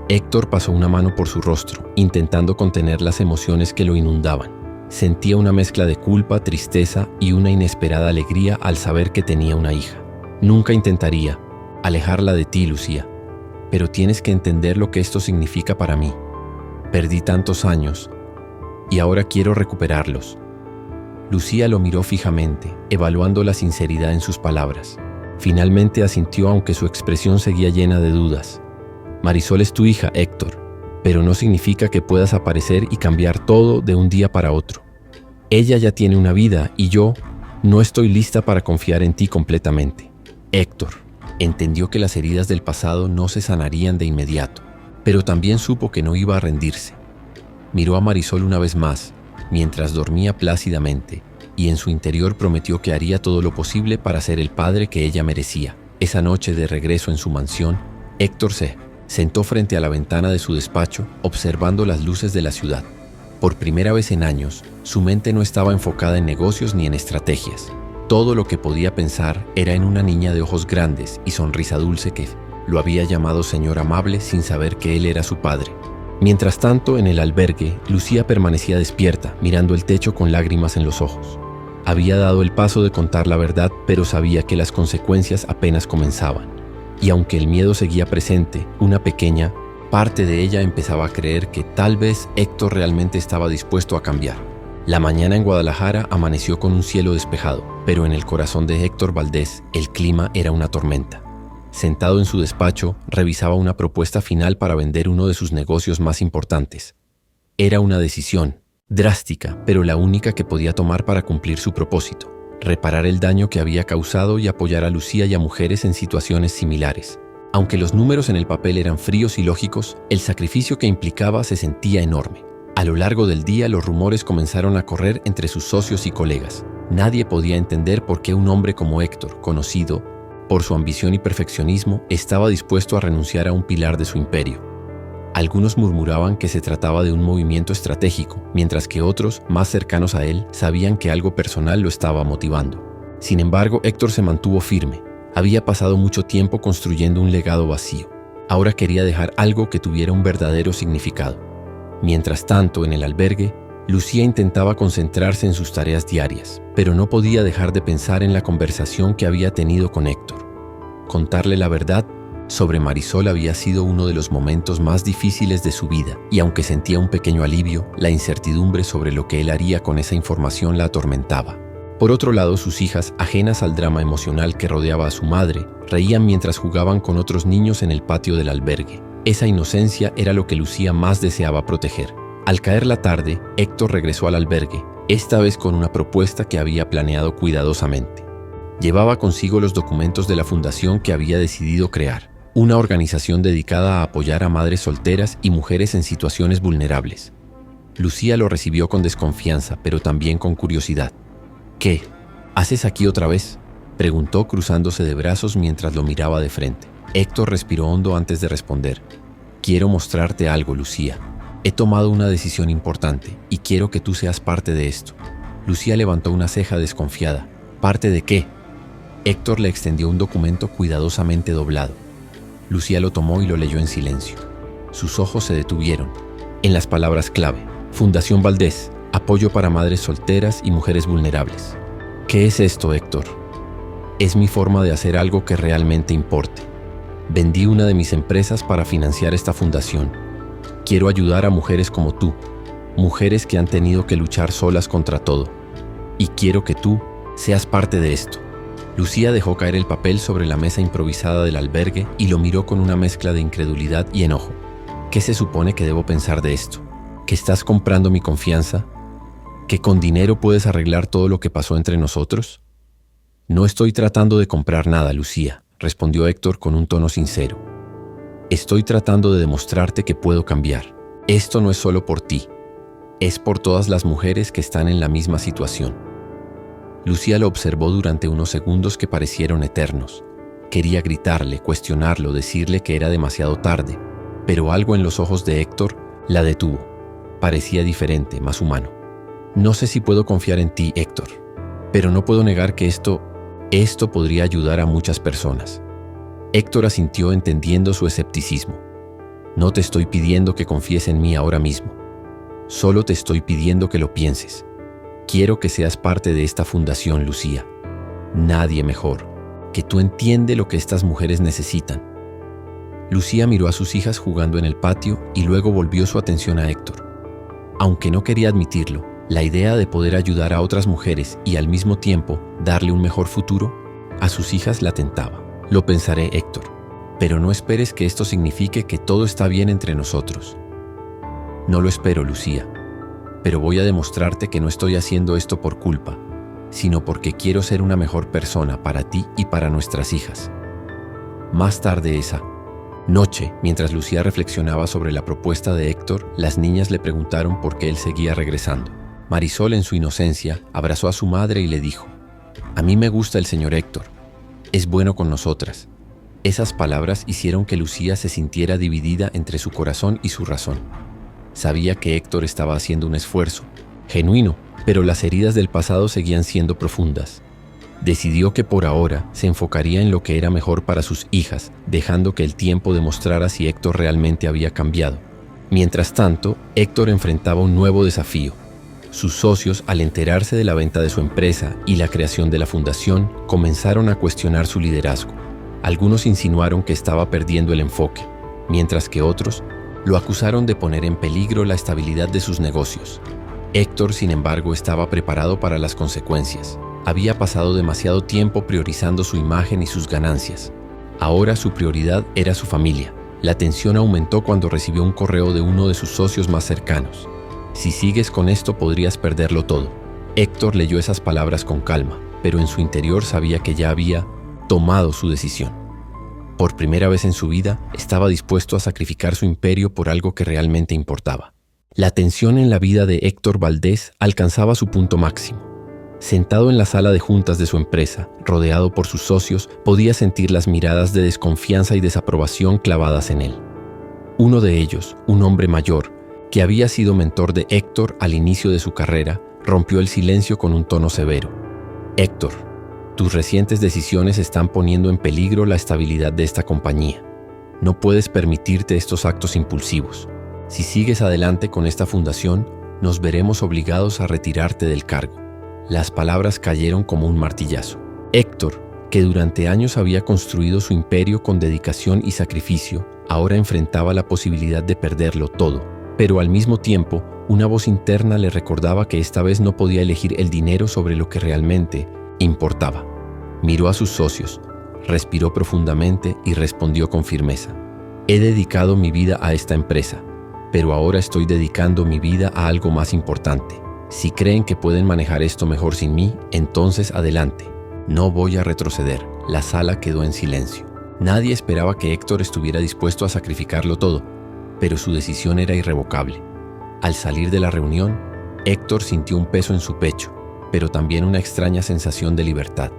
Héctor pasó una mano por su rostro, intentando contener las emociones que lo inundaban. Sentía una mezcla de culpa, tristeza y una inesperada alegría al saber que tenía una hija. Nunca intentaría alejarla de ti, Lucía, pero tienes que entender lo que esto significa para mí. Perdí tantos años y ahora quiero recuperarlos. Lucía lo miró fijamente, evaluando la sinceridad en sus palabras. Finalmente asintió, aunque su expresión seguía llena de dudas. Marisol es tu hija, Héctor, pero no significa que puedas aparecer y cambiar todo de un día para otro. Ella ya tiene una vida y yo no estoy lista para confiar en ti completamente. Héctor entendió que las heridas del pasado no se sanarían de inmediato, pero también supo que no iba a rendirse. Miró a Marisol una vez más, mientras dormía plácidamente, y en su interior prometió que haría todo lo posible para ser el padre que ella merecía. Esa noche, de regreso en su mansión, Héctor se sentó frente a la ventana de su despacho, observando las luces de la ciudad. Por primera vez en años, su mente no estaba enfocada en negocios ni en estrategias. Todo lo que podía pensar era en una niña de ojos grandes y sonrisa dulce que lo había llamado señor amable sin saber que él era su padre. Mientras tanto, en el albergue, Lucía permanecía despierta, mirando el techo con lágrimas en los ojos. Había dado el paso de contar la verdad, pero sabía que las consecuencias apenas comenzaban. Y aunque el miedo seguía presente, una pequeña parte de ella empezaba a creer que tal vez Héctor realmente estaba dispuesto a cambiar. La mañana en Guadalajara amaneció con un cielo despejado, pero en el corazón de Héctor Valdés el clima era una tormenta. Sentado en su despacho, revisaba una propuesta final para vender uno de sus negocios más importantes. Era una decisión drástica, pero la única que podía tomar para cumplir su propósito: reparar el daño que había causado y apoyar a Lucía y a mujeres en situaciones similares. Aunque los números en el papel eran fríos y lógicos, el sacrificio que implicaba se sentía enorme. A lo largo del día, los rumores comenzaron a correr entre sus socios y colegas. Nadie podía entender por qué un hombre como Héctor, conocido por su ambición y perfeccionismo, estaba dispuesto a renunciar a un pilar de su imperio. Algunos murmuraban que se trataba de un movimiento estratégico, mientras que otros, más cercanos a él, sabían que algo personal lo estaba motivando. Sin embargo, Héctor se mantuvo firme. Había pasado mucho tiempo construyendo un legado vacío. Ahora quería dejar algo que tuviera un verdadero significado. Mientras tanto, en el albergue, Lucía intentaba concentrarse en sus tareas diarias, pero no podía dejar de pensar en la conversación que había tenido con Héctor. Contarle la verdad sobre Marisol había sido uno de los momentos más difíciles de su vida, y aunque sentía un pequeño alivio, la incertidumbre sobre lo que él haría con esa información la atormentaba. Por otro lado, sus hijas, ajenas al drama emocional que rodeaba a su madre, reían mientras jugaban con otros niños en el patio del albergue. Esa inocencia era lo que Lucía más deseaba proteger. Al caer la tarde, Héctor regresó al albergue, esta vez con una propuesta que había planeado cuidadosamente. Llevaba consigo los documentos de la fundación que había decidido crear, una organización dedicada a apoyar a madres solteras y mujeres en situaciones vulnerables. Lucía lo recibió con desconfianza, pero también con curiosidad. «¿Qué haces aquí otra vez?», preguntó cruzándose de brazos mientras lo miraba de frente. Héctor respiró hondo antes de responder. «Quiero mostrarte algo, Lucía. He tomado una decisión importante y quiero que tú seas parte de esto». Lucía levantó una ceja desconfiada. «¿Parte de qué?». Héctor le extendió un documento cuidadosamente doblado. Lucía lo tomó y lo leyó en silencio. Sus ojos se detuvieron en las palabras clave: Fundación Valdés, apoyo para madres solteras y mujeres vulnerables. «¿Qué es esto, Héctor?». «Es mi forma de hacer algo que realmente importe. Vendí una de mis empresas para financiar esta fundación. Quiero ayudar a mujeres como tú, mujeres que han tenido que luchar solas contra todo. Y quiero que tú seas parte de esto». Lucía dejó caer el papel sobre la mesa improvisada del albergue y lo miró con una mezcla de incredulidad y enojo. ¿Qué se supone que debo pensar de esto? ¿Que estás comprando mi confianza? ¿Que con dinero puedes arreglar todo lo que pasó entre nosotros? «No estoy tratando de comprar nada, Lucía», respondió Héctor con un tono sincero. «Estoy tratando de demostrarte que puedo cambiar. Esto no es solo por ti, es por todas las mujeres que están en la misma situación». Lucía lo observó durante unos segundos que parecieron eternos. Quería gritarle, cuestionarlo, decirle que era demasiado tarde, pero algo en los ojos de Héctor la detuvo. Parecía diferente, más humano. «No sé si puedo confiar en ti, Héctor, pero no puedo negar que esto podría ayudar a muchas personas». Héctor asintió, entendiendo su escepticismo. «No te estoy pidiendo que confíes en mí ahora mismo. Solo te estoy pidiendo que lo pienses. Quiero que seas parte de esta fundación, Lucía. Nadie mejor que tú entiendes lo que estas mujeres necesitan. Lucía miró a sus hijas jugando en el patio y luego volvió su atención a Héctor. Aunque no quería admitirlo, la idea de poder ayudar a otras mujeres y al mismo tiempo darle un mejor futuro a sus hijas la tentaba. Lo pensaré, Héctor, pero no esperes que esto signifique que todo está bien entre nosotros. No lo espero, Lucía, pero voy a demostrarte que no estoy haciendo esto por culpa, sino porque quiero ser una mejor persona para ti y para nuestras hijas. Más tarde esa noche, mientras Lucía reflexionaba sobre la propuesta de Héctor, las niñas le preguntaron por qué él seguía regresando. Marisol, en su inocencia, abrazó a su madre y le dijo: «A mí me gusta el señor Héctor. Es bueno con nosotras». Esas palabras hicieron que Lucía se sintiera dividida entre su corazón y su razón. Sabía que Héctor estaba haciendo un esfuerzo, genuino, pero las heridas del pasado seguían siendo profundas. Decidió que por ahora se enfocaría en lo que era mejor para sus hijas, dejando que el tiempo demostrara si Héctor realmente había cambiado. Mientras tanto, Héctor enfrentaba un nuevo desafío. Sus socios, al enterarse de la venta de su empresa y la creación de la fundación, comenzaron a cuestionar su liderazgo. Algunos insinuaron que estaba perdiendo el enfoque, mientras que otros lo acusaron de poner en peligro la estabilidad de sus negocios. Héctor, sin embargo, estaba preparado para las consecuencias. Había pasado demasiado tiempo priorizando su imagen y sus ganancias. Ahora su prioridad era su familia. La tensión aumentó cuando recibió un correo de uno de sus socios más cercanos. «Si sigues con esto podrías perderlo todo». Héctor leyó esas palabras con calma, pero en su interior sabía que ya había tomado su decisión. Por primera vez en su vida, estaba dispuesto a sacrificar su imperio por algo que realmente importaba. La tensión en la vida de Héctor Valdés alcanzaba su punto máximo. Sentado en la sala de juntas de su empresa, rodeado por sus socios, podía sentir las miradas de desconfianza y desaprobación clavadas en él. Uno de ellos, un hombre mayor, que había sido mentor de Héctor al inicio de su carrera, rompió el silencio con un tono severo. «Héctor, tus recientes decisiones están poniendo en peligro la estabilidad de esta compañía. No puedes permitirte estos actos impulsivos. Si sigues adelante con esta fundación, nos veremos obligados a retirarte del cargo». Las palabras cayeron como un martillazo. Héctor, que durante años había construido su imperio con dedicación y sacrificio, ahora enfrentaba la posibilidad de perderlo todo. Pero al mismo tiempo, una voz interna le recordaba que esta vez no podía elegir el dinero sobre lo que realmente importaba. Miró a sus socios, respiró profundamente y respondió con firmeza: «He dedicado mi vida a esta empresa, pero ahora estoy dedicando mi vida a algo más importante. Si creen que pueden manejar esto mejor sin mí, entonces adelante. No voy a retroceder». La sala quedó en silencio. Nadie esperaba que Héctor estuviera dispuesto a sacrificarlo todo, pero su decisión era irrevocable. Al salir de la reunión, Héctor sintió un peso en su pecho, pero también una extraña sensación de libertad.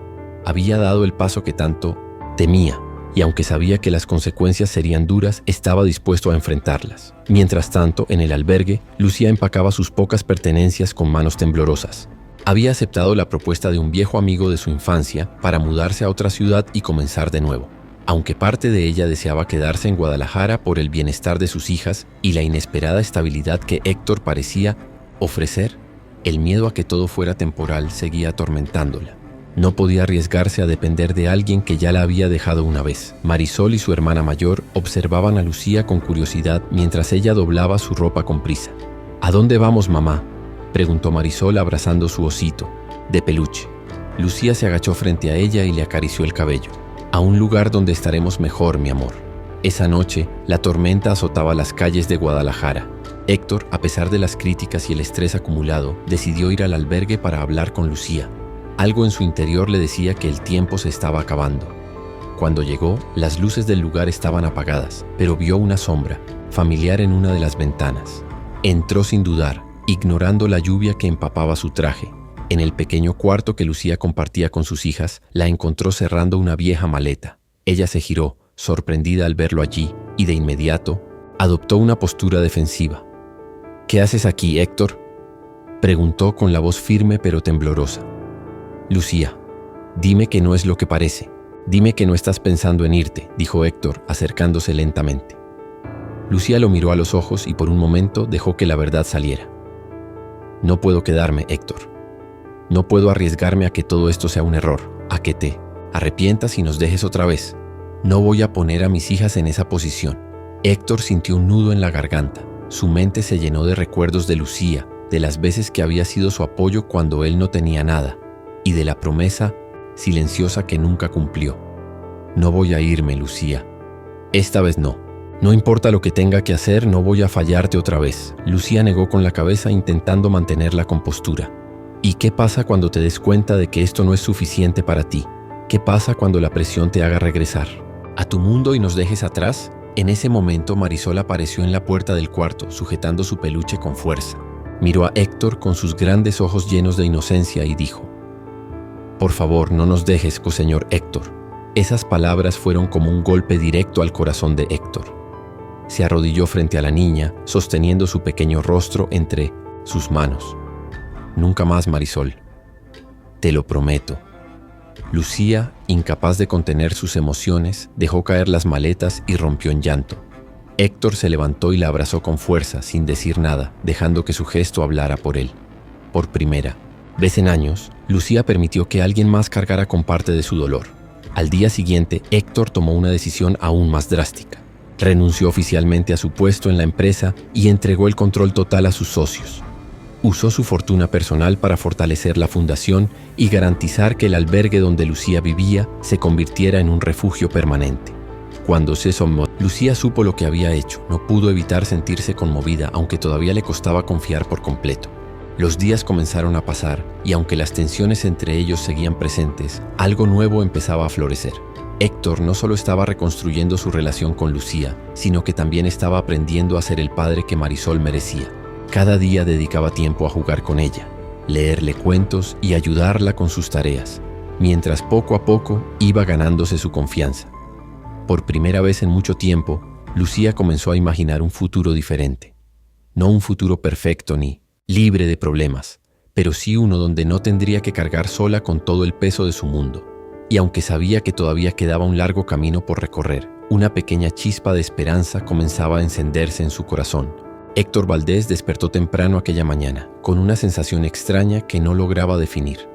Había dado el paso que tanto temía, y aunque sabía que las consecuencias serían duras, estaba dispuesto a enfrentarlas. Mientras tanto, en el albergue, Lucía empacaba sus pocas pertenencias con manos temblorosas. Había aceptado la propuesta de un viejo amigo de su infancia para mudarse a otra ciudad y comenzar de nuevo. Aunque parte de ella deseaba quedarse en Guadalajara por el bienestar de sus hijas y la inesperada estabilidad que Héctor parecía ofrecer, el miedo a que todo fuera temporal seguía atormentándola. No podía arriesgarse a depender de alguien que ya la había dejado una vez. Marisol y su hermana mayor observaban a Lucía con curiosidad mientras ella doblaba su ropa con prisa. «¿A dónde vamos, mamá?», preguntó Marisol abrazando su osito de peluche. Lucía se agachó frente a ella y le acarició el cabello. «A un lugar donde estaremos mejor, mi amor». Esa noche, la tormenta azotaba las calles de Guadalajara. Héctor, a pesar de las críticas y el estrés acumulado, decidió ir al albergue para hablar con Lucía. Algo en su interior le decía que el tiempo se estaba acabando. Cuando llegó, las luces del lugar estaban apagadas, pero vio una sombra familiar en una de las ventanas. Entró sin dudar, ignorando la lluvia que empapaba su traje. En el pequeño cuarto que Lucía compartía con sus hijas, la encontró cerrando una vieja maleta. Ella se giró, sorprendida al verlo allí, y de inmediato adoptó una postura defensiva. «¿Qué haces aquí, Héctor?», preguntó con la voz firme pero temblorosa. «Lucía, dime que no es lo que parece. Dime que no estás pensando en irte», dijo Héctor, acercándose lentamente. Lucía lo miró a los ojos y por un momento dejó que la verdad saliera. «No puedo quedarme, Héctor. No puedo arriesgarme a que todo esto sea un error, a que te Arrepientas y nos dejes otra vez. No voy a poner a mis hijas en esa posición. Héctor sintió un nudo en la garganta. Su mente se llenó de recuerdos de Lucía, de las veces que había sido su apoyo cuando él no tenía nada, y de la promesa silenciosa que nunca cumplió. No voy a irme, Lucía. Esta vez no. No importa lo que tenga que hacer, no voy a fallarte otra vez. Lucía negó con la cabeza intentando mantener la compostura. ¿Y qué pasa cuando te des cuenta de que esto no es suficiente para ti? ¿Qué pasa cuando la presión te haga regresar a tu mundo y nos dejes atrás? En ese momento Marisol apareció en la puerta del cuarto, sujetando su peluche con fuerza. Miró a Héctor con sus grandes ojos llenos de inocencia y dijo: «Por favor, no nos dejes, coseñor Héctor». Esas palabras fueron como un golpe directo al corazón de Héctor. Se arrodilló frente a la niña, sosteniendo su pequeño rostro entre sus manos. «Nunca más, Marisol. Te lo prometo». Lucía, incapaz de contener sus emociones, dejó caer las maletas y rompió en llanto. Héctor se levantó y la abrazó con fuerza, sin decir nada, dejando que su gesto hablara por él. Por primera vez en años, Lucía permitió que alguien más cargara con parte de su dolor. Al día siguiente, Héctor tomó una decisión aún más drástica. Renunció oficialmente a su puesto en la empresa y entregó el control total a sus socios. Usó su fortuna personal para fortalecer la fundación y garantizar que el albergue donde Lucía vivía se convirtiera en un refugio permanente. Cuando se somó, Lucía supo lo que había hecho. No pudo evitar sentirse conmovida, aunque todavía le costaba confiar por completo. Los días comenzaron a pasar y aunque las tensiones entre ellos seguían presentes, algo nuevo empezaba a florecer. Héctor no solo estaba reconstruyendo su relación con Lucía, sino que también estaba aprendiendo a ser el padre que Marisol merecía. Cada día dedicaba tiempo a jugar con ella, leerle cuentos y ayudarla con sus tareas, mientras poco a poco iba ganándose su confianza. Por primera vez en mucho tiempo, Lucía comenzó a imaginar un futuro diferente. No un futuro perfecto ni libre de problemas, pero sí uno donde no tendría que cargar sola con todo el peso de su mundo. Y aunque sabía que todavía quedaba un largo camino por recorrer, una pequeña chispa de esperanza comenzaba a encenderse en su corazón. Héctor Valdés despertó temprano aquella mañana, con una sensación extraña que no lograba definir.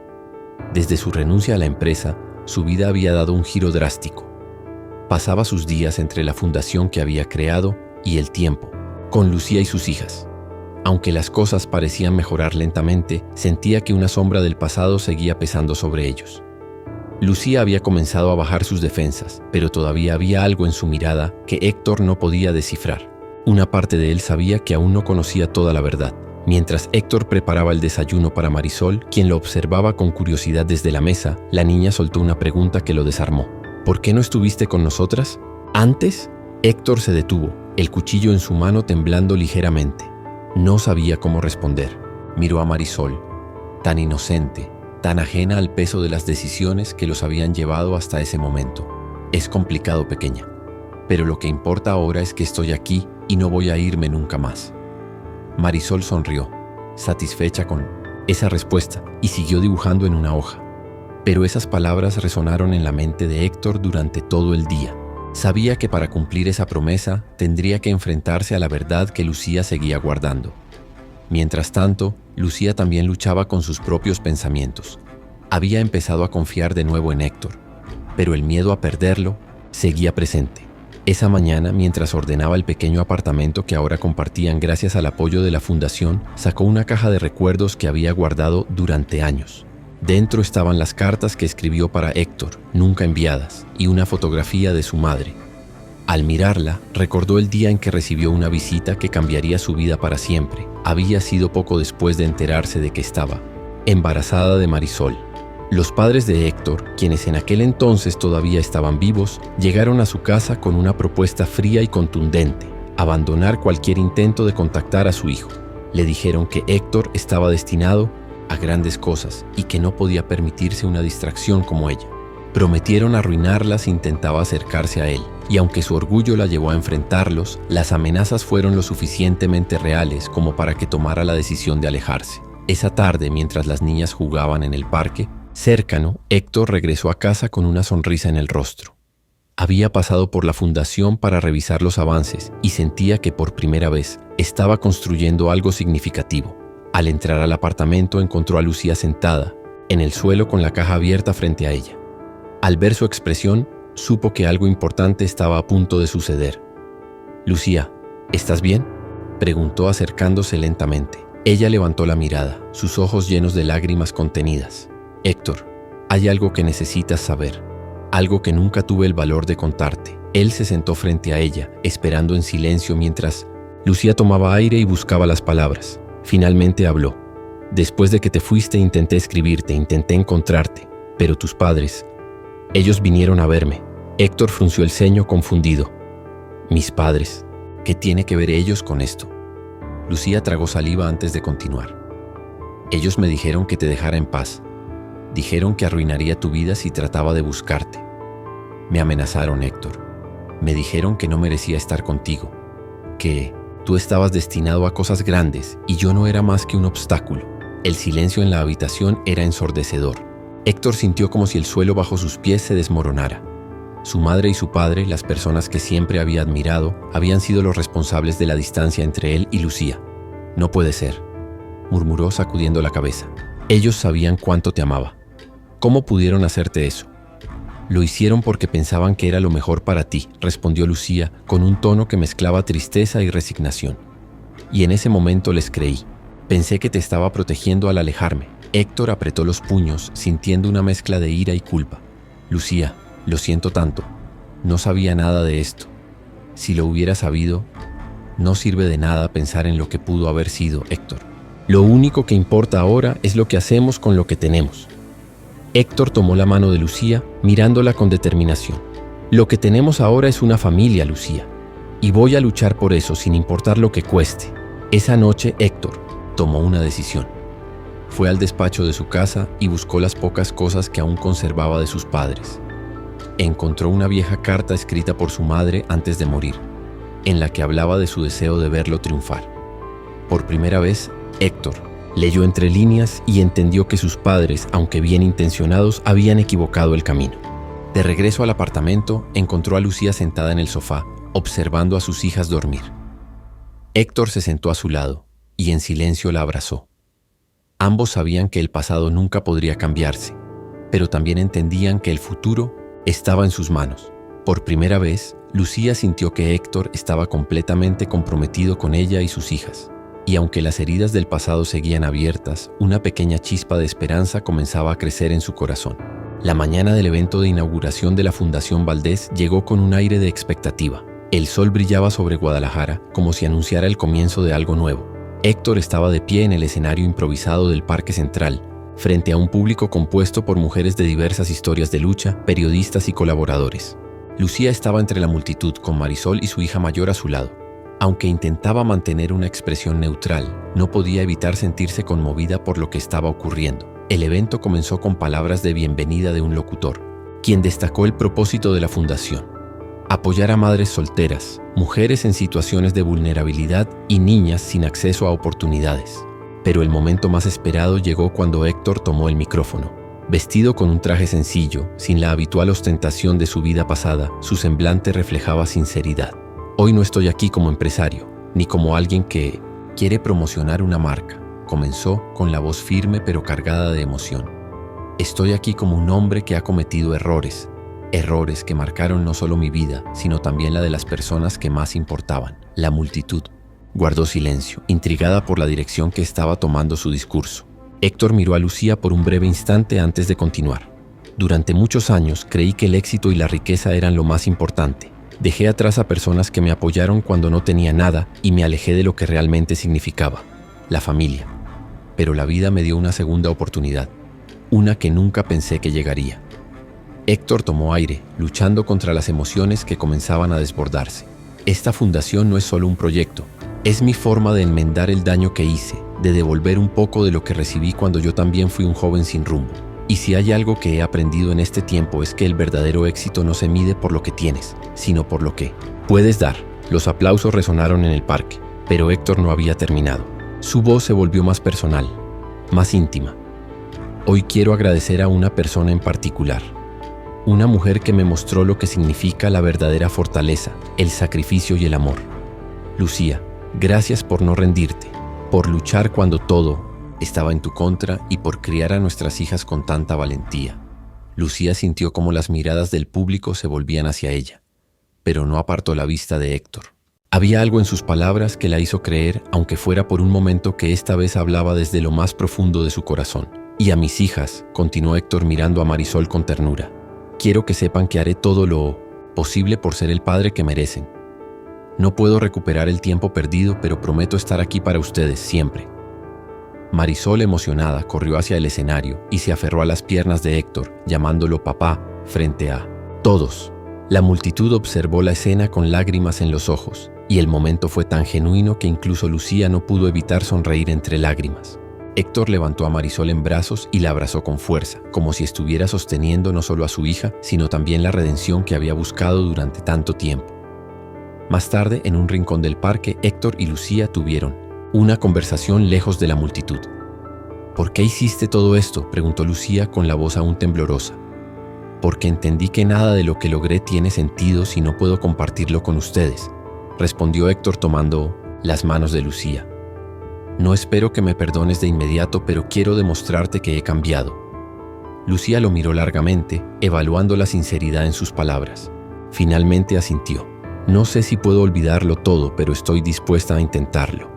Desde su renuncia a la empresa, su vida había dado un giro drástico. Pasaba sus días entre la fundación que había creado y el tiempo, con Lucía y sus hijas. Aunque las cosas parecían mejorar lentamente, sentía que una sombra del pasado seguía pesando sobre ellos. Lucía había comenzado a bajar sus defensas, pero todavía había algo en su mirada que Héctor no podía descifrar. Una parte de él sabía que aún no conocía toda la verdad. Mientras Héctor preparaba el desayuno para Marisol, quien lo observaba con curiosidad desde la mesa, la niña soltó una pregunta que lo desarmó. ¿Por qué no estuviste con nosotras antes? Héctor se detuvo, el cuchillo en su mano temblando ligeramente. No sabía cómo responder. Miró a Marisol, tan inocente, tan ajena al peso de las decisiones que los habían llevado hasta ese momento. Es complicado, pequeña, pero lo que importa ahora es que estoy aquí y no voy a irme nunca más. Marisol sonrió, satisfecha con esa respuesta, y siguió dibujando en una hoja. Pero esas palabras resonaron en la mente de Héctor durante todo el día. Sabía que para cumplir esa promesa tendría que enfrentarse a la verdad que Lucía seguía guardando. Mientras tanto, Lucía también luchaba con sus propios pensamientos. Había empezado a confiar de nuevo en Héctor, pero el miedo a perderlo seguía presente. Esa mañana, mientras ordenaba el pequeño apartamento que ahora compartían gracias al apoyo de la fundación, sacó una caja de recuerdos que había guardado durante años. Dentro estaban las cartas que escribió para Héctor, nunca enviadas, y una fotografía de su madre. Al mirarla, recordó el día en que recibió una visita que cambiaría su vida para siempre. Había sido poco después de enterarse de que estaba embarazada de Marisol. Los padres de Héctor, quienes en aquel entonces todavía estaban vivos, llegaron a su casa con una propuesta fría y contundente: abandonar cualquier intento de contactar a su hijo. Le dijeron que Héctor estaba destinado a grandes cosas y que no podía permitirse una distracción como ella. Prometieron arruinarla si intentaba acercarse a él, y aunque su orgullo la llevó a enfrentarlos, las amenazas fueron lo suficientemente reales como para que tomara la decisión de alejarse. Esa tarde, mientras las niñas jugaban en el parque cercano, Héctor regresó a casa con una sonrisa en el rostro. Había pasado por la fundación para revisar los avances y sentía que por primera vez estaba construyendo algo significativo. Al entrar al apartamento encontró a Lucía sentada en el suelo con la caja abierta frente a ella. Al ver su expresión, supo que algo importante estaba a punto de suceder. «Lucía, ¿estás bien?», preguntó acercándose lentamente. Ella levantó la mirada, sus ojos llenos de lágrimas contenidas. «Héctor, hay algo que necesitas saber, algo que nunca tuve el valor de contarte». Él se sentó frente a ella, esperando en silencio mientras Lucía tomaba aire y buscaba las palabras. Finalmente habló. «Después de que te fuiste intenté escribirte, intenté encontrarte, pero tus padres, ellos vinieron a verme». Héctor frunció el ceño confundido. «¿Mis padres? ¿Qué tiene que ver ellos con esto?». Lucía tragó saliva antes de continuar. «Ellos me dijeron que te dejara en paz. Dijeron que arruinaría tu vida si trataba de buscarte. Me amenazaron, Héctor. Me dijeron que no merecía estar contigo, que tú estabas destinado a cosas grandes y yo no era más que un obstáculo». El silencio en la habitación era ensordecedor. Héctor sintió como si el suelo bajo sus pies se desmoronara. Su madre y su padre, las personas que siempre había admirado, habían sido los responsables de la distancia entre él y Lucía. «No puede ser», murmuró sacudiendo la cabeza. «Ellos sabían cuánto te amaba. ¿Cómo pudieron hacerte eso?». «Lo hicieron porque pensaban que era lo mejor para ti», respondió Lucía con un tono que mezclaba tristeza y resignación. «Y en ese momento les creí. Pensé que te estaba protegiendo al alejarme». Héctor apretó los puños, sintiendo una mezcla de ira y culpa. «Lucía, lo siento tanto. No sabía nada de esto. Si lo hubiera sabido, no sirve de nada pensar en lo que pudo haber sido, Héctor. Lo único que importa ahora es lo que hacemos con lo que tenemos». Héctor tomó la mano de Lucía, mirándola con determinación. «Lo que tenemos ahora es una familia, Lucía, y voy a luchar por eso sin importar lo que cueste». Esa noche, Héctor tomó una decisión. Fue al despacho de su casa y buscó las pocas cosas que aún conservaba de sus padres. Encontró una vieja carta escrita por su madre antes de morir, en la que hablaba de su deseo de verlo triunfar. Por primera vez, Héctor leyó entre líneas y entendió que sus padres, aunque bien intencionados, habían equivocado el camino. De regreso al apartamento, encontró a Lucía sentada en el sofá, observando a sus hijas dormir. Héctor se sentó a su lado y en silencio la abrazó. Ambos sabían que el pasado nunca podría cambiarse, pero también entendían que el futuro estaba en sus manos. Por primera vez, Lucía sintió que Héctor estaba completamente comprometido con ella y sus hijas. Y aunque las heridas del pasado seguían abiertas, una pequeña chispa de esperanza comenzaba a crecer en su corazón. La mañana del evento de inauguración de la Fundación Valdés llegó con un aire de expectativa. El sol brillaba sobre Guadalajara como si anunciara el comienzo de algo nuevo. Héctor estaba de pie en el escenario improvisado del Parque Central, frente a un público compuesto por mujeres de diversas historias de lucha, periodistas y colaboradores. Lucía estaba entre la multitud con Marisol y su hija mayor a su lado. Aunque intentaba mantener una expresión neutral, no podía evitar sentirse conmovida por lo que estaba ocurriendo. El evento comenzó con palabras de bienvenida de un locutor, quien destacó el propósito de la fundación: apoyar a madres solteras, mujeres en situaciones de vulnerabilidad y niñas sin acceso a oportunidades. Pero el momento más esperado llegó cuando Héctor tomó el micrófono. Vestido con un traje sencillo, sin la habitual ostentación de su vida pasada, su semblante reflejaba sinceridad. «Hoy no estoy aquí como empresario, ni como alguien que quiere promocionar una marca», comenzó con la voz firme pero cargada de emoción. «Estoy aquí como un hombre que ha cometido errores que marcaron no solo mi vida, sino también la de las personas que más importaban». La multitud guardó silencio, intrigada por la dirección que estaba tomando su discurso. Héctor miró a Lucía por un breve instante antes de continuar. «Durante muchos años creí que el éxito y la riqueza eran lo más importante. Dejé atrás a personas que me apoyaron cuando no tenía nada y me alejé de lo que realmente significaba, la familia. Pero la vida me dio una segunda oportunidad, una que nunca pensé que llegaría». Héctor tomó aire, luchando contra las emociones que comenzaban a desbordarse. «Esta fundación no es solo un proyecto, es mi forma de enmendar el daño que hice, de devolver un poco de lo que recibí cuando yo también fui un joven sin rumbo. Y si hay algo que he aprendido en este tiempo es que el verdadero éxito no se mide por lo que tienes, sino por lo que puedes dar». Los aplausos resonaron en el parque, pero Héctor no había terminado. Su voz se volvió más personal, más íntima. «Hoy quiero agradecer a una persona en particular. Una mujer que me mostró lo que significa la verdadera fortaleza, el sacrificio y el amor. Lucía, gracias por no rendirte, por luchar cuando todo estaba en tu contra y por criar a nuestras hijas con tanta valentía». Lucía sintió como las miradas del público se volvían hacia ella, pero no apartó la vista de Héctor. Había algo en sus palabras que la hizo creer, aunque fuera por un momento, que esta vez hablaba desde lo más profundo de su corazón. Y a mis hijas, continuó Héctor mirando a Marisol con ternura, quiero que sepan que haré todo lo posible por ser el padre que merecen. No puedo recuperar el tiempo perdido, pero prometo estar aquí para ustedes siempre. Marisol, emocionada, corrió hacia el escenario y se aferró a las piernas de Héctor, llamándolo papá, frente a todos. La multitud observó la escena con lágrimas en los ojos, y el momento fue tan genuino que incluso Lucía no pudo evitar sonreír entre lágrimas. Héctor levantó a Marisol en brazos y la abrazó con fuerza, como si estuviera sosteniendo no solo a su hija, sino también la redención que había buscado durante tanto tiempo. Más tarde, en un rincón del parque, Héctor y Lucía tuvieron una conversación lejos de la multitud. ¿Por qué hiciste todo esto?, preguntó Lucía con la voz aún temblorosa. Porque entendí que nada de lo que logré tiene sentido si no puedo compartirlo con ustedes, respondió Héctor tomando las manos de Lucía. No espero que me perdones de inmediato, pero quiero demostrarte que he cambiado. Lucía lo miró largamente, evaluando la sinceridad en sus palabras. Finalmente asintió. No sé si puedo olvidarlo todo, pero estoy dispuesta a intentarlo.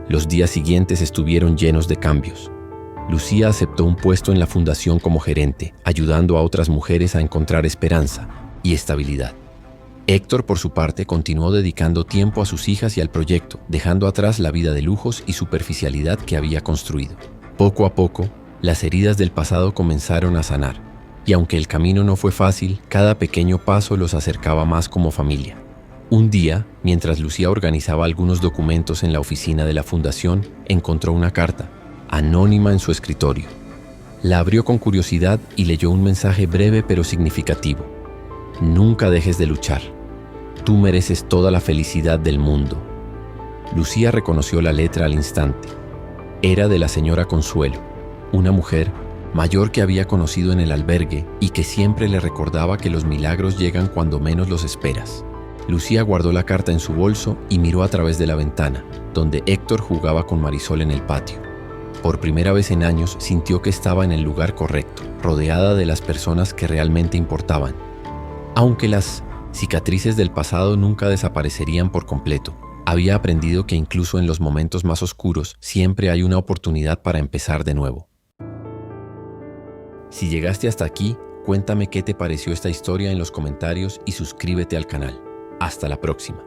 Los días siguientes estuvieron llenos de cambios. Lucía aceptó un puesto en la fundación como gerente, ayudando a otras mujeres a encontrar esperanza y estabilidad. Héctor, por su parte, continuó dedicando tiempo a sus hijas y al proyecto, dejando atrás la vida de lujos y superficialidad que había construido. Poco a poco, las heridas del pasado comenzaron a sanar, y aunque el camino no fue fácil, cada pequeño paso los acercaba más como familia. Un día, mientras Lucía organizaba algunos documentos en la oficina de la fundación, encontró una carta, anónima, en su escritorio. La abrió con curiosidad y leyó un mensaje breve pero significativo. Nunca dejes de luchar. Tú mereces toda la felicidad del mundo. Lucía reconoció la letra al instante. Era de la señora Consuelo, una mujer mayor que había conocido en el albergue y que siempre le recordaba que los milagros llegan cuando menos los esperas. Lucía guardó la carta en su bolso y miró a través de la ventana, donde Héctor jugaba con Marisol en el patio. Por primera vez en años sintió que estaba en el lugar correcto, rodeada de las personas que realmente importaban. Aunque las cicatrices del pasado nunca desaparecerían por completo, había aprendido que incluso en los momentos más oscuros siempre hay una oportunidad para empezar de nuevo. Si llegaste hasta aquí, cuéntame qué te pareció esta historia en los comentarios y suscríbete al canal. Hasta la próxima.